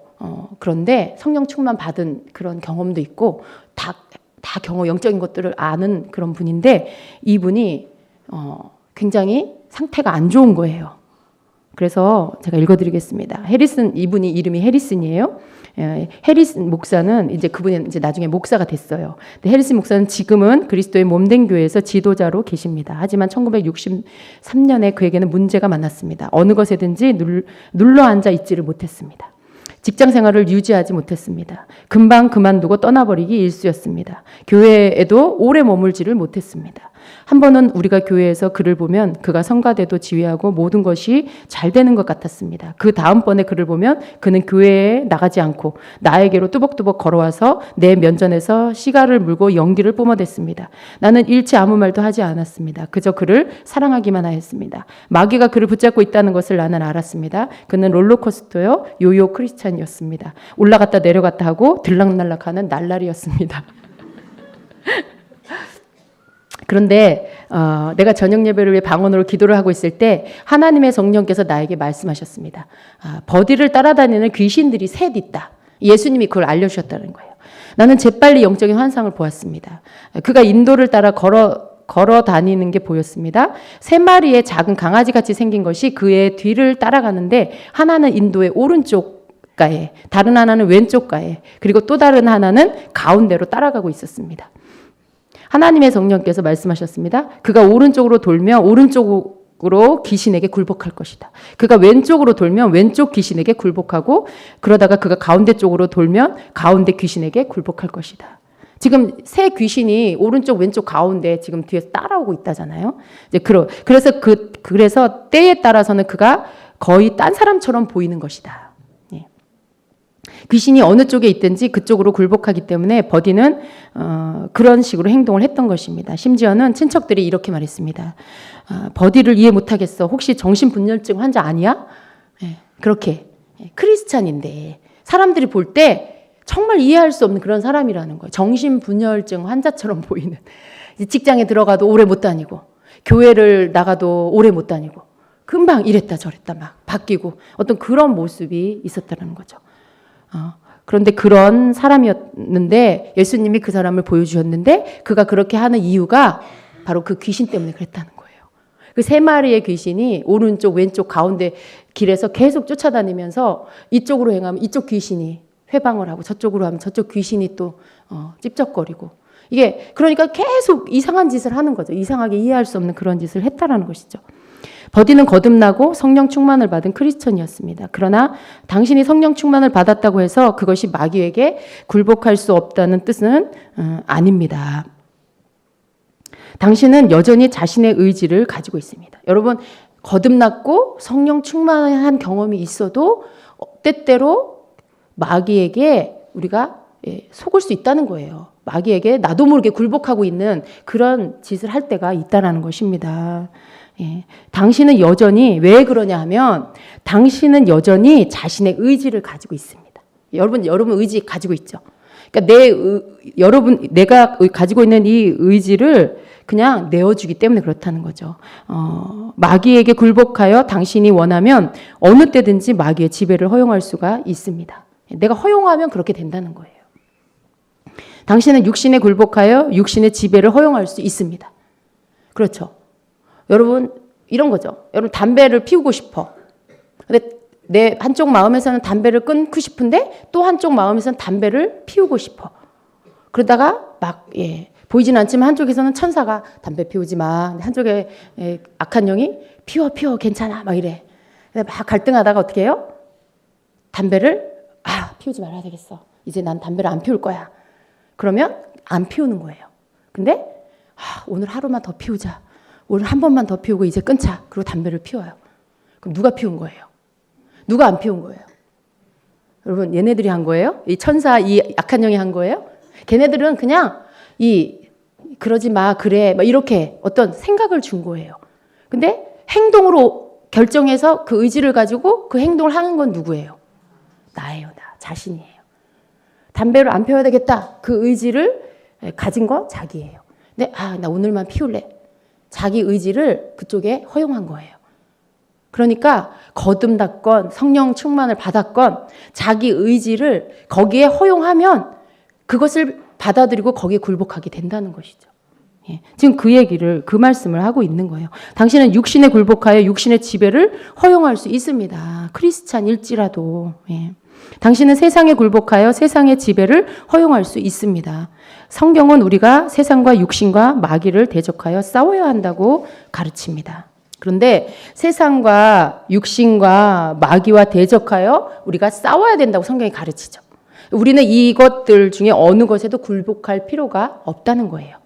그런데 성령 충만 받은 그런 경험도 있고 다 영적인 것들을 아는 그런 분인데 이분이 굉장히 상태가 안 좋은 거예요. 그래서 제가 읽어드리겠습니다. 이분이 이름이 해리슨이에요. 해리슨 목사는 그분이 나중에 목사가 됐어요. 근데 해리슨 목사는 지금은 그리스도의 몸된 교회에서 지도자로 계십니다. 하지만 1963년에 그에게는 문제가 많았습니다. 어느 것에든지 눌러 앉아 있지를 못했습니다. 직장 생활을 유지하지 못했습니다. 금방 그만두고 떠나버리기 일쑤였습니다. 교회에도 오래 머물지를 못했습니다. 한 번은 우리가 교회에서 그를 보면 그가 성가대도 지휘하고 모든 것이 잘 되는 것 같았습니다. 그 다음번에 그를 보면 그는 교회에 나가지 않고 나에게로 뚜벅뚜벅 걸어와서 내 면전에서 시가를 물고 연기를 뿜어댔습니다. 나는 일체 아무 말도 하지 않았습니다. 그저 그를 사랑하기만 하였습니다. 마귀가 그를 붙잡고 있다는 것을 나는 알았습니다. 그는 롤러코스터요 요요 크리스찬이었습니다. 올라갔다 내려갔다 하고 들락날락하는 날라리였습니다. 그런데 내가 저녁 예배를 위해 방언으로 기도를 하고 있을 때 하나님의 성령께서 나에게 말씀하셨습니다. 버디를 따라다니는 귀신들이 셋 있다. 예수님이 그걸 알려주셨다는 거예요. 나는 재빨리 영적인 환상을 보았습니다. 그가 인도를 따라 걸어 다니는 게 보였습니다. 3마리의 작은 강아지같이 생긴 것이 그의 뒤를 따라가는데 하나는 인도의 오른쪽 가에, 다른 하나는 왼쪽 가에, 그리고 또 다른 하나는 가운데로 따라가고 있었습니다. 하나님의 성령께서 말씀하셨습니다. 그가 오른쪽으로 돌면 오른쪽으로 귀신에게 굴복할 것이다. 그가 왼쪽으로 돌면 왼쪽 귀신에게 굴복하고 그러다가 그가 가운데 쪽으로 돌면 가운데 귀신에게 굴복할 것이다. 지금 새 귀신이 오른쪽, 왼쪽, 가운데 지금 뒤에서 따라오고 있다잖아요. 그래서 때에 따라서는 그가 거의 딴 사람처럼 보이는 것이다. 귀신이 어느 쪽에 있든지 그쪽으로 굴복하기 때문에 버디는 그런 식으로 행동을 했던 것입니다. 심지어는 친척들이 이렇게 말했습니다. 버디를 이해 못하겠어. 혹시 정신분열증 환자 아니야? 그렇게 크리스찬인데 사람들이 볼 때 정말 이해할 수 없는 그런 사람이라는 거예요. 정신분열증 환자처럼 보이는. 직장에 들어가도 오래 못 다니고 교회를 나가도 오래 못 다니고 금방 이랬다 저랬다 막 바뀌고 어떤 그런 모습이 있었다는 거죠. 그런데 그런 사람이었는데 예수님이 그 사람을 보여주셨는데 그가 그렇게 하는 이유가 바로 그 귀신 때문에 그랬다는 거예요. 그 3마리의 귀신이 오른쪽, 왼쪽, 가운데 길에서 계속 쫓아다니면서 이쪽으로 행하면 이쪽 귀신이 회방을 하고 저쪽으로 하면 저쪽 귀신이 또 찝쩍거리고 이게 그러니까 계속 이상한 짓을 하는 거죠. 이상하게 이해할 수 없는 그런 짓을 했다라는 것이죠. 버디는 거듭나고 성령 충만을 받은 크리스천이었습니다. 그러나 당신이 성령 충만을 받았다고 해서 그것이 마귀에게 굴복할 수 없다는 뜻은 아닙니다. 당신은 여전히 자신의 의지를 가지고 있습니다. 여러분 거듭났고 성령 충만한 경험이 있어도 때때로 마귀에게 우리가 속을 수 있다는 거예요. 마귀에게 나도 모르게 굴복하고 있는 그런 짓을 할 때가 있다는 것입니다. 당신은 여전히 왜 그러냐 하면 당신은 여전히 자신의 의지를 가지고 있습니다. 여러분 의지 가지고 있죠. 그러니까 내가 가지고 있는 이 의지를 그냥 내어주기 때문에 그렇다는 거죠. 마귀에게 굴복하여 당신이 원하면 어느 때든지 마귀의 지배를 허용할 수가 있습니다. 내가 허용하면 그렇게 된다는 거예요. 당신은 육신에 굴복하여 육신의 지배를 허용할 수 있습니다. 그렇죠. 여러분 이런 거죠. 여러분 담배를 피우고 싶어. 근데 내 한쪽 마음에서는 담배를 끊고 싶은데 또 한쪽 마음에서는 담배를 피우고 싶어. 그러다가 막 보이진 않지만 한쪽에서는 천사가 담배 피우지 마. 한쪽에 악한 영이 피워 괜찮아 막 이래. 막 갈등하다가 어떻게 해요? 담배를 피우지 말아야 되겠어. 이제 난 담배를 안 피울 거야. 그러면 안 피우는 거예요. 근데 오늘 하루만 더 피우자. 오늘 한 번만 더 피우고 이제 끊자. 그리고 담배를 피워요. 그럼 누가 피운 거예요? 누가 안 피운 거예요? 여러분 얘네들이 한 거예요? 이 천사 이 악한 영이 한 거예요? 걔네들은 그냥 그러지 마 그래 막 이렇게 어떤 생각을 준 거예요. 근데 행동으로 결정해서 그 의지를 가지고 그 행동을 하는 건 누구예요? 나예요. 나 자신이에요. 담배를 안 피워야 되겠다. 그 의지를 가진 거 자기예요. 근데 나 오늘만 피울래. 자기 의지를 그쪽에 허용한 거예요. 그러니까 거듭났건 성령 충만을 받았건 자기 의지를 거기에 허용하면 그것을 받아들이고 거기에 굴복하게 된다는 것이죠. 지금 그 말씀을 하고 있는 거예요. 당신은 육신에 굴복하여 육신의 지배를 허용할 수 있습니다. 크리스찬일지라도. 당신은 세상에 굴복하여 세상의 지배를 허용할 수 있습니다. 성경은 우리가 세상과 육신과 마귀를 대적하여 싸워야 한다고 가르칩니다. 그런데 세상과 육신과 마귀와 대적하여 우리가 싸워야 된다고 성경이 가르치죠. 우리는 이것들 중에 어느 것에도 굴복할 필요가 없다는 거예요.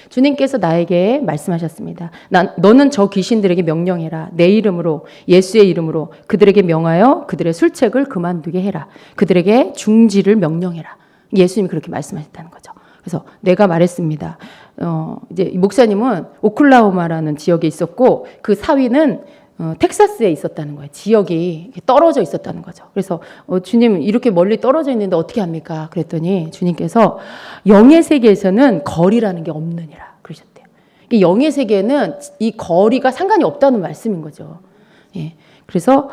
주님께서 나에게 말씀하셨습니다. 너는 저 귀신들에게 명령해라. 내 이름으로 예수의 이름으로 그들에게 명하여 그들의 술책을 그만두게 해라. 그들에게 중지를 명령해라. 예수님이 그렇게 말씀하셨다는 거죠. 그래서 내가 말했습니다. 이제 목사님은 오클라호마라는 지역에 있었고 그 사위는 텍사스에 있었다는 거예요. 지역이 떨어져 있었다는 거죠. 그래서 주님 이렇게 멀리 떨어져 있는데 어떻게 합니까? 그랬더니 주님께서 영의 세계에서는 거리라는 게 없느니라 그러셨대요. 영의 세계에는 이 거리가 상관이 없다는 말씀인 거죠. 그래서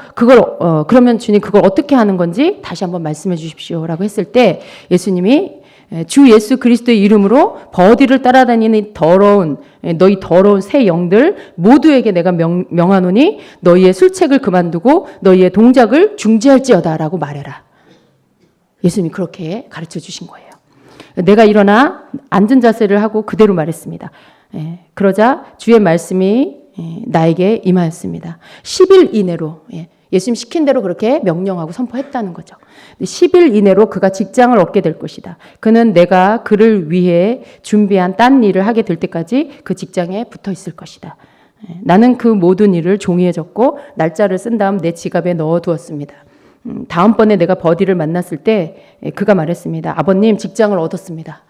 그러면 주님 그걸 어떻게 하는 건지 다시 한번 말씀해 주십시오라고 했을 때 예수님이 주 예수 그리스도의 이름으로 버디를 따라다니는 너희 더러운 새 영들 모두에게 내가 명하노니 너희의 술책을 그만두고 너희의 동작을 중지할지어다라고 말해라. 예수님이 그렇게 가르쳐 주신 거예요. 내가 일어나 앉은 자세를 하고 그대로 말했습니다. 그러자 주의 말씀이 나에게 임하였습니다. 10일 이내로 예수님 시킨 대로 그렇게 명령하고 선포했다는 거죠. 10일 이내로 그가 직장을 얻게 될 것이다. 그는 내가 그를 위해 준비한 딴 일을 하게 될 때까지 그 직장에 붙어 있을 것이다. 나는 그 모든 일을 종이에 적고 날짜를 쓴 다음 내 지갑에 넣어두었습니다. 다음번에 내가 버디를 만났을 때 그가 말했습니다. 아버님 직장을 얻었습니다.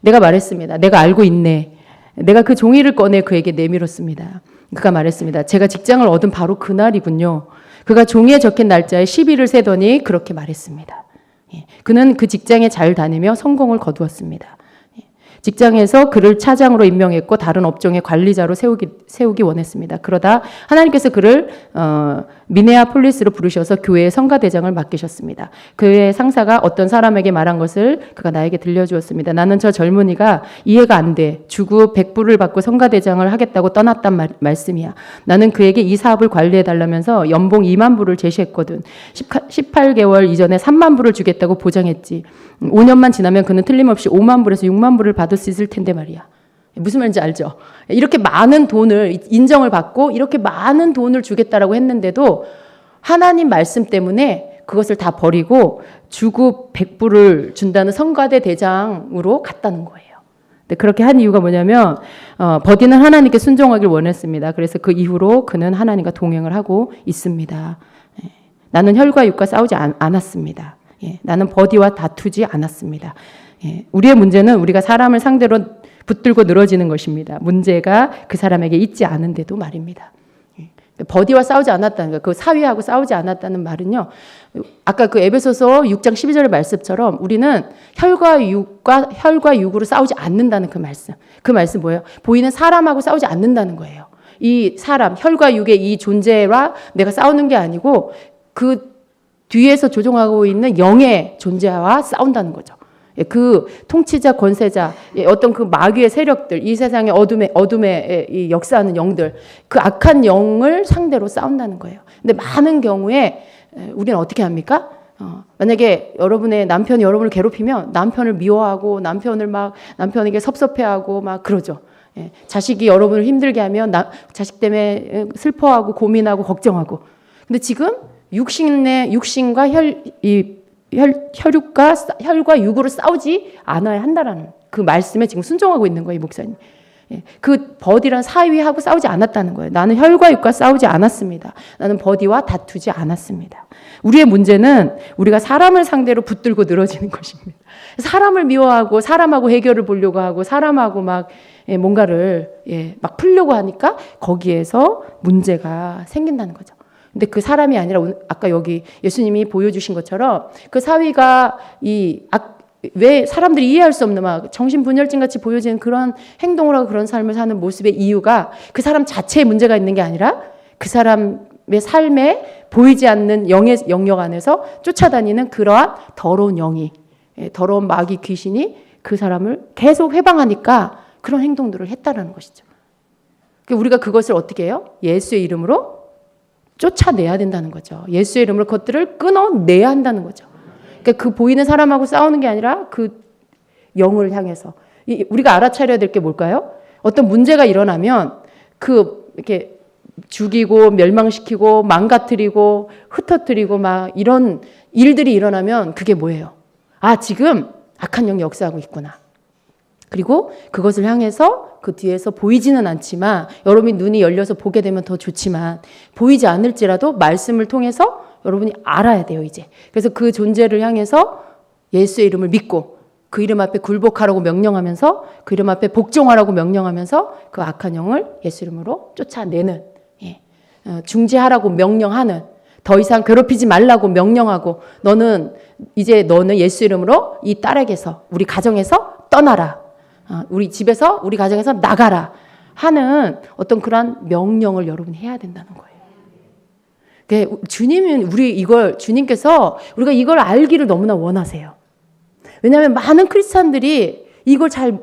내가 말했습니다. 내가 알고 있네. 내가 그 종이를 꺼내 그에게 내밀었습니다. 그가 말했습니다. 제가 직장을 얻은 바로 그날이군요. 그가 종이에 적힌 날짜에 10일을 세더니 그렇게 말했습니다. 그는 그 직장에 잘 다니며 성공을 거두었습니다. 직장에서 그를 차장으로 임명했고 다른 업종의 관리자로 세우기 원했습니다. 그러다 하나님께서 그를 미네아폴리스로 부르셔서 교회의 성가대장을 맡기셨습니다. 그의 상사가 어떤 사람에게 말한 것을 그가 나에게 들려주었습니다. 나는 저 젊은이가 이해가 안 돼. 주고 100불을 받고 성가대장을 하겠다고 떠났단 말씀이야. 나는 그에게 이 사업을 관리해달라면서 연봉 2만 불을 제시했거든. 18개월 이전에 3만 불을 주겠다고 보장했지. 5년만 지나면 그는 틀림없이 5만 불에서 6만 불을 받을 수 있을 텐데 말이야. 무슨 말인지 알죠? 이렇게 많은 돈을 인정을 받고 이렇게 많은 돈을 주겠다라고 했는데도 하나님 말씀 때문에 그것을 다 버리고 주고 100불을 준다는 성가대 대장으로 갔다는 거예요. 근데 그렇게 한 이유가 뭐냐면 버디는 하나님께 순종하길 원했습니다. 그래서 그 이후로 그는 하나님과 동행을 하고 있습니다. 나는 혈과 육과 싸우지 않았습니다. 나는 버디와 다투지 않았습니다. 우리의 문제는 우리가 사람을 상대로 붙들고 늘어지는 것입니다. 문제가 그 사람에게 있지 않은데도 말입니다. 버디와 싸우지 않았다는 거, 그 사위하고 싸우지 않았다는 말은요. 아까 그 에베소서 6장 12절의 말씀처럼 우리는 혈과 육으로 싸우지 않는다는 그 말씀. 그 말씀 뭐예요? 보이는 사람하고 싸우지 않는다는 거예요. 이 사람, 혈과 육의 이 존재와 내가 싸우는 게 아니고 그 뒤에서 조종하고 있는 영의 존재와 싸운다는 거죠. 그 통치자, 권세자, 어떤 그 마귀의 세력들, 이 세상의 어둠에 이 역사하는 영들, 그 악한 영을 상대로 싸운다는 거예요. 근데 많은 경우에 우리는 어떻게 합니까? 만약에 여러분의 남편이 여러분을 괴롭히면 남편을 미워하고 남편에게 섭섭해하고 막 그러죠. 자식이 여러분을 힘들게 하면 자식 때문에 슬퍼하고 고민하고 걱정하고. 근데 지금 육신과 혈과 육으로 싸우지 않아야 한다라는 그 말씀에 지금 순종하고 있는 거예요, 이 목사님. 그 버디랑 사위하고 싸우지 않았다는 거예요. 나는 혈과 육과 싸우지 않았습니다. 나는 버디와 다투지 않았습니다. 우리의 문제는 우리가 사람을 상대로 붙들고 늘어지는 것입니다. 사람을 미워하고 사람하고 해결을 보려고 하고 사람하고 막 뭔가를 막 풀려고 하니까 거기에서 문제가 생긴다는 거죠. 근데 그 사람이 아니라 아까 여기 예수님이 보여주신 것처럼 그 사위가 왜 사람들이 이해할 수 없는 막 정신분열증 같이 보여지는 그런 행동을 하고 그런 삶을 사는 모습의 이유가 그 사람 자체에 문제가 있는 게 아니라 그 사람의 삶에 보이지 않는 영의 영역 안에서 쫓아다니는 그러한 더러운 영이, 더러운 마귀 귀신이 그 사람을 계속 해방하니까 그런 행동들을 했다라는 것이죠. 우리가 그것을 어떻게 해요? 예수의 이름으로 쫓아내야 된다는 거죠. 예수의 이름으로 그것들을 끊어내야 한다는 거죠. 그러니까 그 보이는 사람하고 싸우는 게 아니라 그 영을 향해서. 우리가 알아차려야 될 게 뭘까요? 어떤 문제가 일어나면 이렇게 죽이고 멸망시키고 망가뜨리고 흩어뜨리고 막 이런 일들이 일어나면 그게 뭐예요? 지금 악한 영이 역사하고 있구나. 그리고 그것을 향해서 그 뒤에서 보이지는 않지만 여러분이 눈이 열려서 보게 되면 더 좋지만 보이지 않을지라도 말씀을 통해서 여러분이 알아야 돼요, 이제. 그래서 그 존재를 향해서 예수의 이름을 믿고 그 이름 앞에 굴복하라고 명령하면서 그 이름 앞에 복종하라고 명령하면서 그 악한 영을 예수 이름으로 쫓아내는, 중지하라고 명령하는, 더 이상 괴롭히지 말라고 명령하고 너는 예수 이름으로 이 딸에게서 우리 가정에서 떠나라. 우리 집에서 우리 가정에서 나가라 하는 어떤 그런 명령을 여러분이 해야 된다는 거예요. 주님께서 우리가 이걸 알기를 너무나 원하세요. 왜냐하면 많은 크리스찬들이 이걸 잘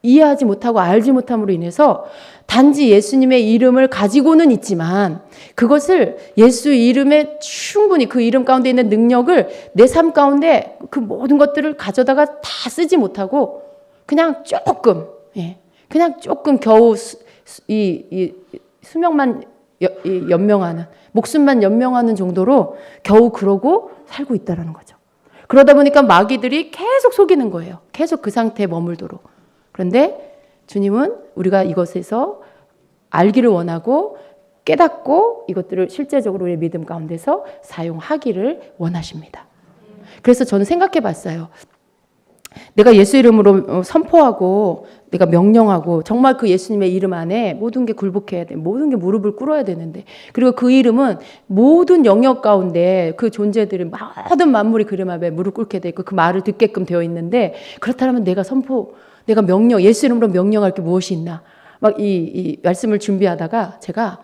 이해하지 못하고 알지 못함으로 인해서 단지 예수님의 이름을 가지고는 있지만 그것을 예수 이름에 충분히 그 이름 가운데 있는 능력을 내 삶 가운데 그 모든 것들을 가져다가 다 쓰지 못하고 그냥 조금 겨우 수명만 연명하는, 목숨만 연명하는 정도로 겨우 그러고 살고 있다라는 거죠. 그러다 보니까 마귀들이 계속 속이는 거예요. 계속 그 상태에 머물도록. 그런데 주님은 우리가 이것에서 알기를 원하고 깨닫고 이것들을 실제적으로 우리의 믿음 가운데서 사용하기를 원하십니다. 그래서 저는 생각해 봤어요. 내가 예수 이름으로 선포하고 내가 명령하고 정말 그 예수님의 이름 안에 모든 게 굴복해야 돼. 모든 게 무릎을 꿇어야 되는데. 그리고 그 이름은 모든 영역 가운데 그 존재들이 모든 만물이 그 이름 앞에 무릎 꿇게 돼 있고 그 말을 듣게끔 되어 있는데 그렇다면 내가 예수 이름으로 명령할 게 무엇이 있나. 막 이 말씀을 준비하다가 제가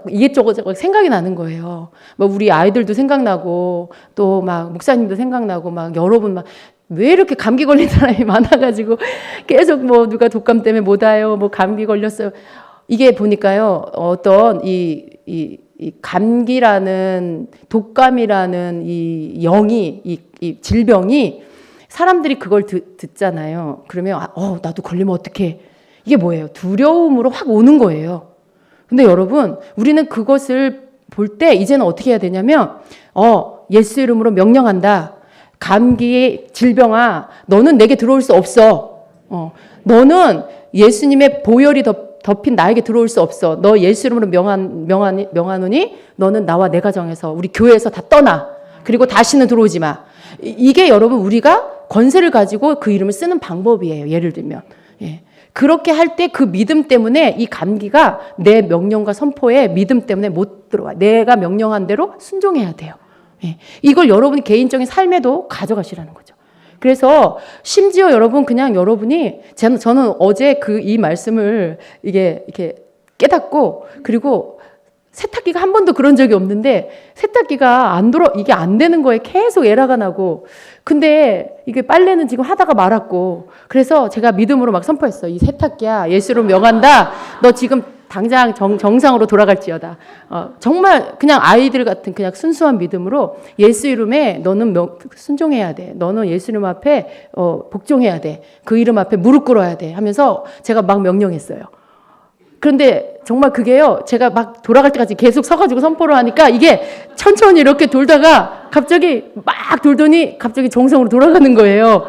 이것저것 생각이 나는 거예요. 막 우리 아이들도 생각나고 또 막 목사님도 생각나고 막 여러분 왜 이렇게 감기 걸린 사람이 많아가지고 계속 누가 독감 때문에 못 와요, 감기 걸렸어요. 이게 보니까요, 어떤 이 감기라는 독감이라는 이 영이 이 질병이 사람들이 그걸 듣잖아요. 그러면 나도 걸리면 어떡해. 이게 뭐예요? 두려움으로 확 오는 거예요. 근데 여러분, 우리는 그것을 볼 때 이제는 어떻게 해야 되냐면 예수 이름으로 명령한다. 감기의 질병아, 너는 내게 들어올 수 없어. 너는 예수님의 보혈이 덮인 나에게 들어올 수 없어. 너 예수 이름으로 명하노니 너는 나와 내 가정에서 우리 교회에서 다 떠나. 그리고 다시는 들어오지 마. 이게 여러분 우리가 권세를 가지고 그 이름을 쓰는 방법이에요. 예를 들면. 그렇게 할 때 그 믿음 때문에 이 감기가 내 명령과 선포에 믿음 때문에 못 들어와. 내가 명령한 대로 순종해야 돼요. 이걸 여러분이 개인적인 삶에도 가져가시라는 거죠. 그래서 심지어 여러분 저는 어제 이 말씀을 이렇게 깨닫고 그리고 세탁기가 한 번도 그런 적이 없는데 세탁기가 이게 안 되는 거에 계속 에러가 나고, 근데 이게 빨래는 지금 하다가 말았고, 그래서 제가 믿음으로 막 선포했어요. 이 세탁기야, 예수로 명한다. 너 지금 당장 정상으로 돌아갈지어다. 정말 그냥 아이들 같은 그냥 순수한 믿음으로 예수 이름에 너는 순종해야 돼. 너는 예수 이름 앞에 복종해야 돼. 그 이름 앞에 무릎 꿇어야 돼 하면서 제가 막 명령했어요. 그런데 정말 그게요, 제가 막 돌아갈 때까지 계속 서가지고 선포를 하니까 이게 천천히 이렇게 돌다가 갑자기 막 돌더니 갑자기 정상으로 돌아가는 거예요.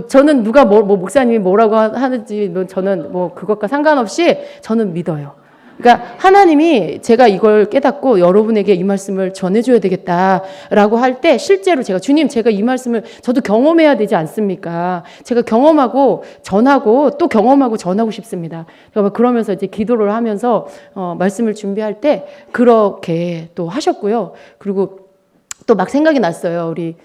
저는 누가 목사님이 뭐라고 하는지 저는 그것과 상관없이 저는 믿어요. 그러니까 하나님이 제가 이걸 깨닫고 여러분에게 이 말씀을 전해줘야 되겠다라고 할 때 실제로 주님 제가 이 말씀을 저도 경험해야 되지 않습니까? 제가 경험하고 전하고 또 경험하고 전하고 싶습니다. 그러면서 이제 기도를 하면서 말씀을 준비할 때 그렇게 또 하셨고요. 그리고 또 막 생각이 났어요. 우리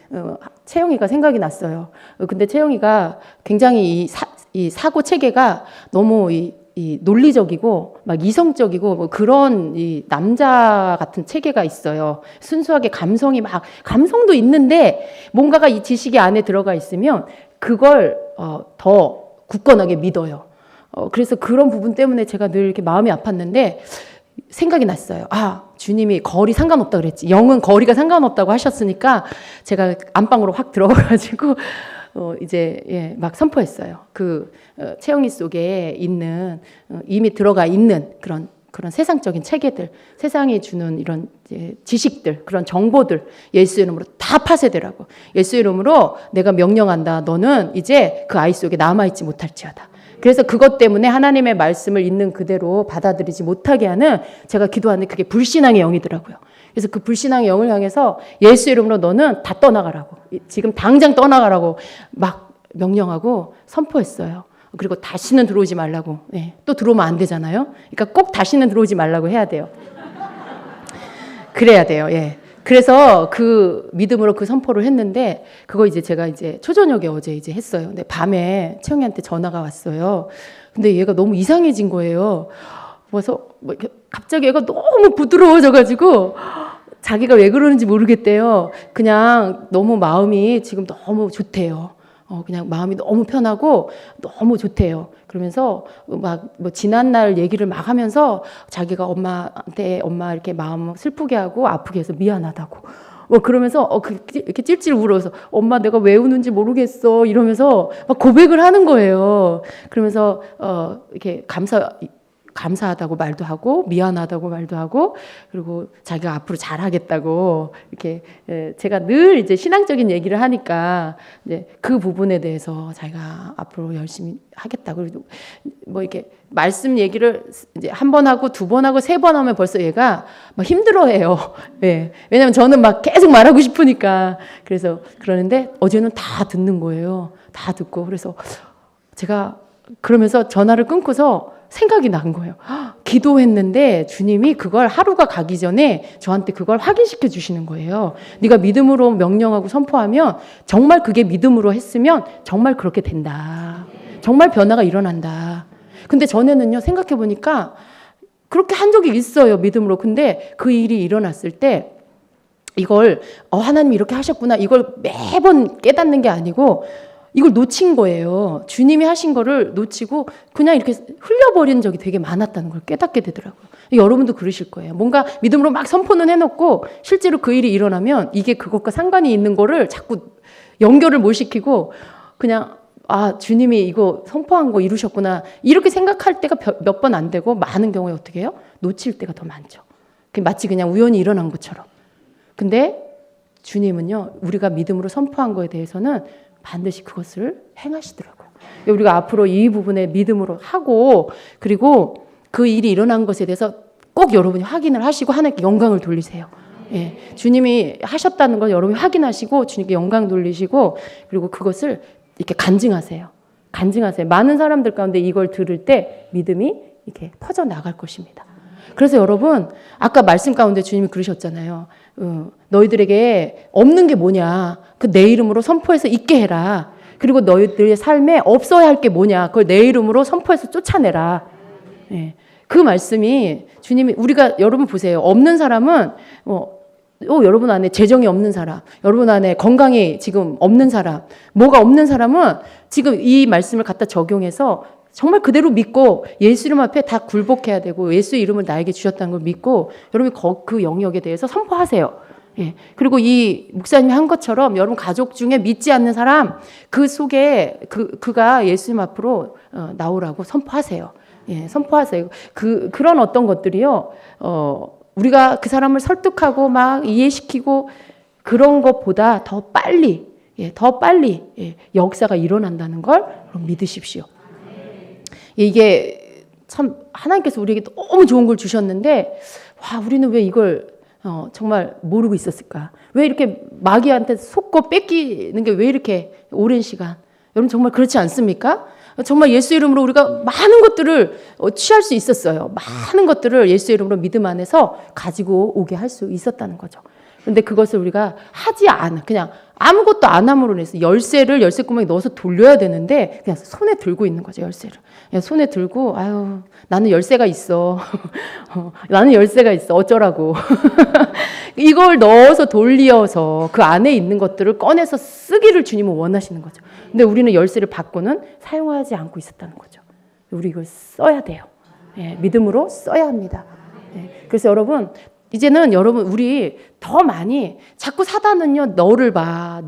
채영이가 생각이 났어요. 근데 채영이가 굉장히 이 사고 체계가 너무 이 논리적이고 막 이성적이고 그런 이 남자 같은 체계가 있어요. 순수하게 감성도 있는데 뭔가가 이 지식이 안에 들어가 있으면 그걸 더 굳건하게 믿어요. 그래서 그런 부분 때문에 제가 늘 이렇게 마음이 아팠는데 생각이 났어요. 주님이 거리 상관없다고 그랬지. 영은 거리가 상관없다고 하셨으니까 제가 안방으로 확 들어가가지고 이제 막 선포했어요. 채영이 속에 있는 이미 들어가 있는 그런 세상적인 체계들, 세상이 주는 이런 지식들, 그런 정보들 예수 이름으로 다 파쇄되라고. 예수 이름으로 내가 명령한다. 너는 이제 그 아이 속에 남아있지 못할지어다. 그래서 그것 때문에 하나님의 말씀을 있는 그대로 받아들이지 못하게 하는, 제가 기도하는 그게 불신앙의 영이더라고요. 그래서 그 불신앙의 영을 향해서 예수 이름으로 너는 다 떠나가라고, 지금 당장 떠나가라고 막 명령하고 선포했어요. 그리고 다시는 들어오지 말라고. 또 들어오면 안 되잖아요. 그러니까 꼭 다시는 들어오지 말라고 해야 돼요. 그래야 돼요. 그래서 그 믿음으로 그 선포를 했는데, 그거 제가 초저녁에 어제 했어요. 근데 밤에 채영이한테 전화가 왔어요. 근데 얘가 너무 이상해진 거예요. 그래서 갑자기 얘가 너무 부드러워져가지고 자기가 왜 그러는지 모르겠대요. 그냥 너무 마음이 지금 너무 좋대요. 그냥 마음이 너무 편하고 너무 좋대요. 그러면서 지난날 얘기를 막 하면서 자기가 엄마한테 이렇게 마음 슬프게 하고 아프게 해서 미안하다고. 그러면서 이렇게 찔찔 울어서 엄마 내가 왜 우는지 모르겠어 이러면서 막 고백을 하는 거예요. 그러면서 이렇게 감사하다고 말도 하고 미안하다고 말도 하고, 그리고 자기가 앞으로 잘하겠다고 이렇게, 제가 늘 신앙적인 얘기를 하니까 그 부분에 대해서 자기가 앞으로 열심히 하겠다고. 그리고 이렇게 말씀 얘기를 한 번 하고 두 번 하고 세 번 하면 벌써 얘가 막 힘들어해요. 왜냐면 저는 막 계속 말하고 싶으니까. 그래서 그러는데 어제는 다 듣는 거예요. 다 듣고. 그래서 제가 그러면서 전화를 끊고서 생각이 난 거예요. 기도했는데 주님이 그걸 하루가 가기 전에 저한테 그걸 확인시켜 주시는 거예요. 네가 믿음으로 명령하고 선포하면, 정말 그게 믿음으로 했으면 정말 그렇게 된다. 정말 변화가 일어난다. 근데 전에는요, 생각해 보니까 그렇게 한 적이 있어요, 믿음으로. 근데 그 일이 일어났을 때 이걸 하나님이 이렇게 하셨구나, 이걸 매번 깨닫는 게 아니고 이걸 놓친 거예요. 주님이 하신 거를 놓치고 그냥 이렇게 흘려버리는 적이 되게 많았다는 걸 깨닫게 되더라고요. 여러분도 그러실 거예요. 뭔가 믿음으로 막 선포는 해놓고 실제로 그 일이 일어나면 이게 그것과 상관이 있는 거를 자꾸 연결을 못 시키고 그냥 주님이 이거 선포한 거 이루셨구나 이렇게 생각할 때가 몇 번 안 되고, 많은 경우에 어떻게 해요? 놓칠 때가 더 많죠. 마치 그냥 우연히 일어난 것처럼. 근데 주님은요, 우리가 믿음으로 선포한 거에 대해서는 반드시 그것을 행하시더라고요. 우리가 앞으로 이 부분에 믿음으로 하고, 그리고 그 일이 일어난 것에 대해서 꼭 여러분이 확인을 하시고 하나님께 영광을 돌리세요. 주님이 하셨다는 걸 여러분이 확인하시고 주님께 영광 돌리시고, 그리고 그것을 이렇게 간증하세요. 많은 사람들 가운데 이걸 들을 때 믿음이 이렇게 퍼져나갈 것입니다. 그래서 여러분, 아까 말씀 가운데 주님이 그러셨잖아요. 너희들에게 없는 게 뭐냐? 그 내 이름으로 선포해서 있게 해라. 그리고 너희들의 삶에 없어야 할 게 뭐냐? 그걸 내 이름으로 선포해서 쫓아내라. 그 말씀이 주님이 우리가 여러분 보세요. 없는 사람은 여러분 안에 재정이 없는 사람, 여러분 안에 건강이 지금 없는 사람, 뭐가 없는 사람은 지금 이 말씀을 갖다 적용해서 정말 그대로 믿고 예수 이름 앞에 다 굴복해야 되고 예수 이름을 나에게 주셨다는 걸 믿고 여러분이 그 영역에 대해서 선포하세요. 예. 그리고 이 목사님이 한 것처럼 여러분 가족 중에 믿지 않는 사람 그 속에 그가 예수님 앞으로 나오라고 선포하세요. 예, 선포하세요. 그런 어떤 것들이요. 우리가 그 사람을 설득하고 막 이해시키고 그런 것보다 더 빨리 역사가 일어난다는 걸 믿으십시오. 이게 참 하나님께서 우리에게 너무 좋은 걸 주셨는데 와 우리는 왜 이걸 정말 모르고 있었을까? 왜 이렇게 마귀한테 속고 뺏기는 게 왜 이렇게 오랜 시간? 여러분 정말 그렇지 않습니까? 정말 예수 이름으로 우리가 많은 것들을 취할 수 있었어요. 많은 것들을 예수 이름으로 믿음 안에서 가지고 오게 할 수 있었다는 거죠. 그런데 그것을 우리가 하지 않아. 그냥 아무것도 안 함으로 인해서 열쇠를 열쇠구멍에 넣어서 돌려야 되는데 그냥 손에 들고 있는 거죠. 열쇠를. 그냥 손에 들고 아유 나는 열쇠가 있어. 나는 열쇠가 있어. 어쩌라고. 이걸 넣어서 돌려서 그 안에 있는 것들을 꺼내서 쓰기를 주님은 원하시는 거죠. 근데 우리는 열쇠를 받고는 사용하지 않고 있었다는 거죠. 우리 이걸 써야 돼요. 예, 믿음으로 써야 합니다. 예, 그래서 여러분 이제는 여러분 우리 더 많이 자꾸 사단은요 너를 봐,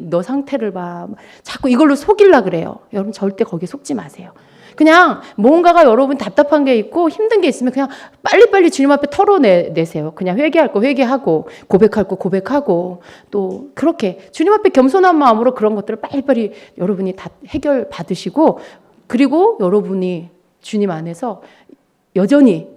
너 상태를 봐, 자꾸 이걸로 속이려 그래요. 여러분 절대 거기에 속지 마세요. 그냥 뭔가가 여러분 답답한 게 있고 힘든 게 있으면 그냥 빨리빨리 주님 앞에 털어내세요. 그냥 회개할 거 회개하고 고백할 거 고백하고 또 그렇게 주님 앞에 겸손한 마음으로 그런 것들을 빨리빨리 여러분이 다 해결 받으시고 그리고 여러분이 주님 안에서 여전히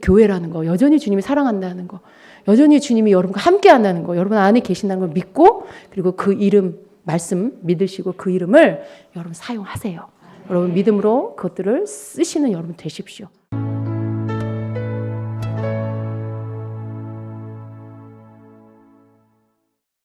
교회라는 거, 여전히 주님이 사랑한다는 거, 여전히 주님이 여러분과 함께 한다는 거, 여러분 안에 계신다는 걸 믿고 그리고 그 이름 말씀 믿으시고 그 이름을 여러분 사용하세요. 여러분 믿음으로 그것들을 쓰시는 여러분 되십시오.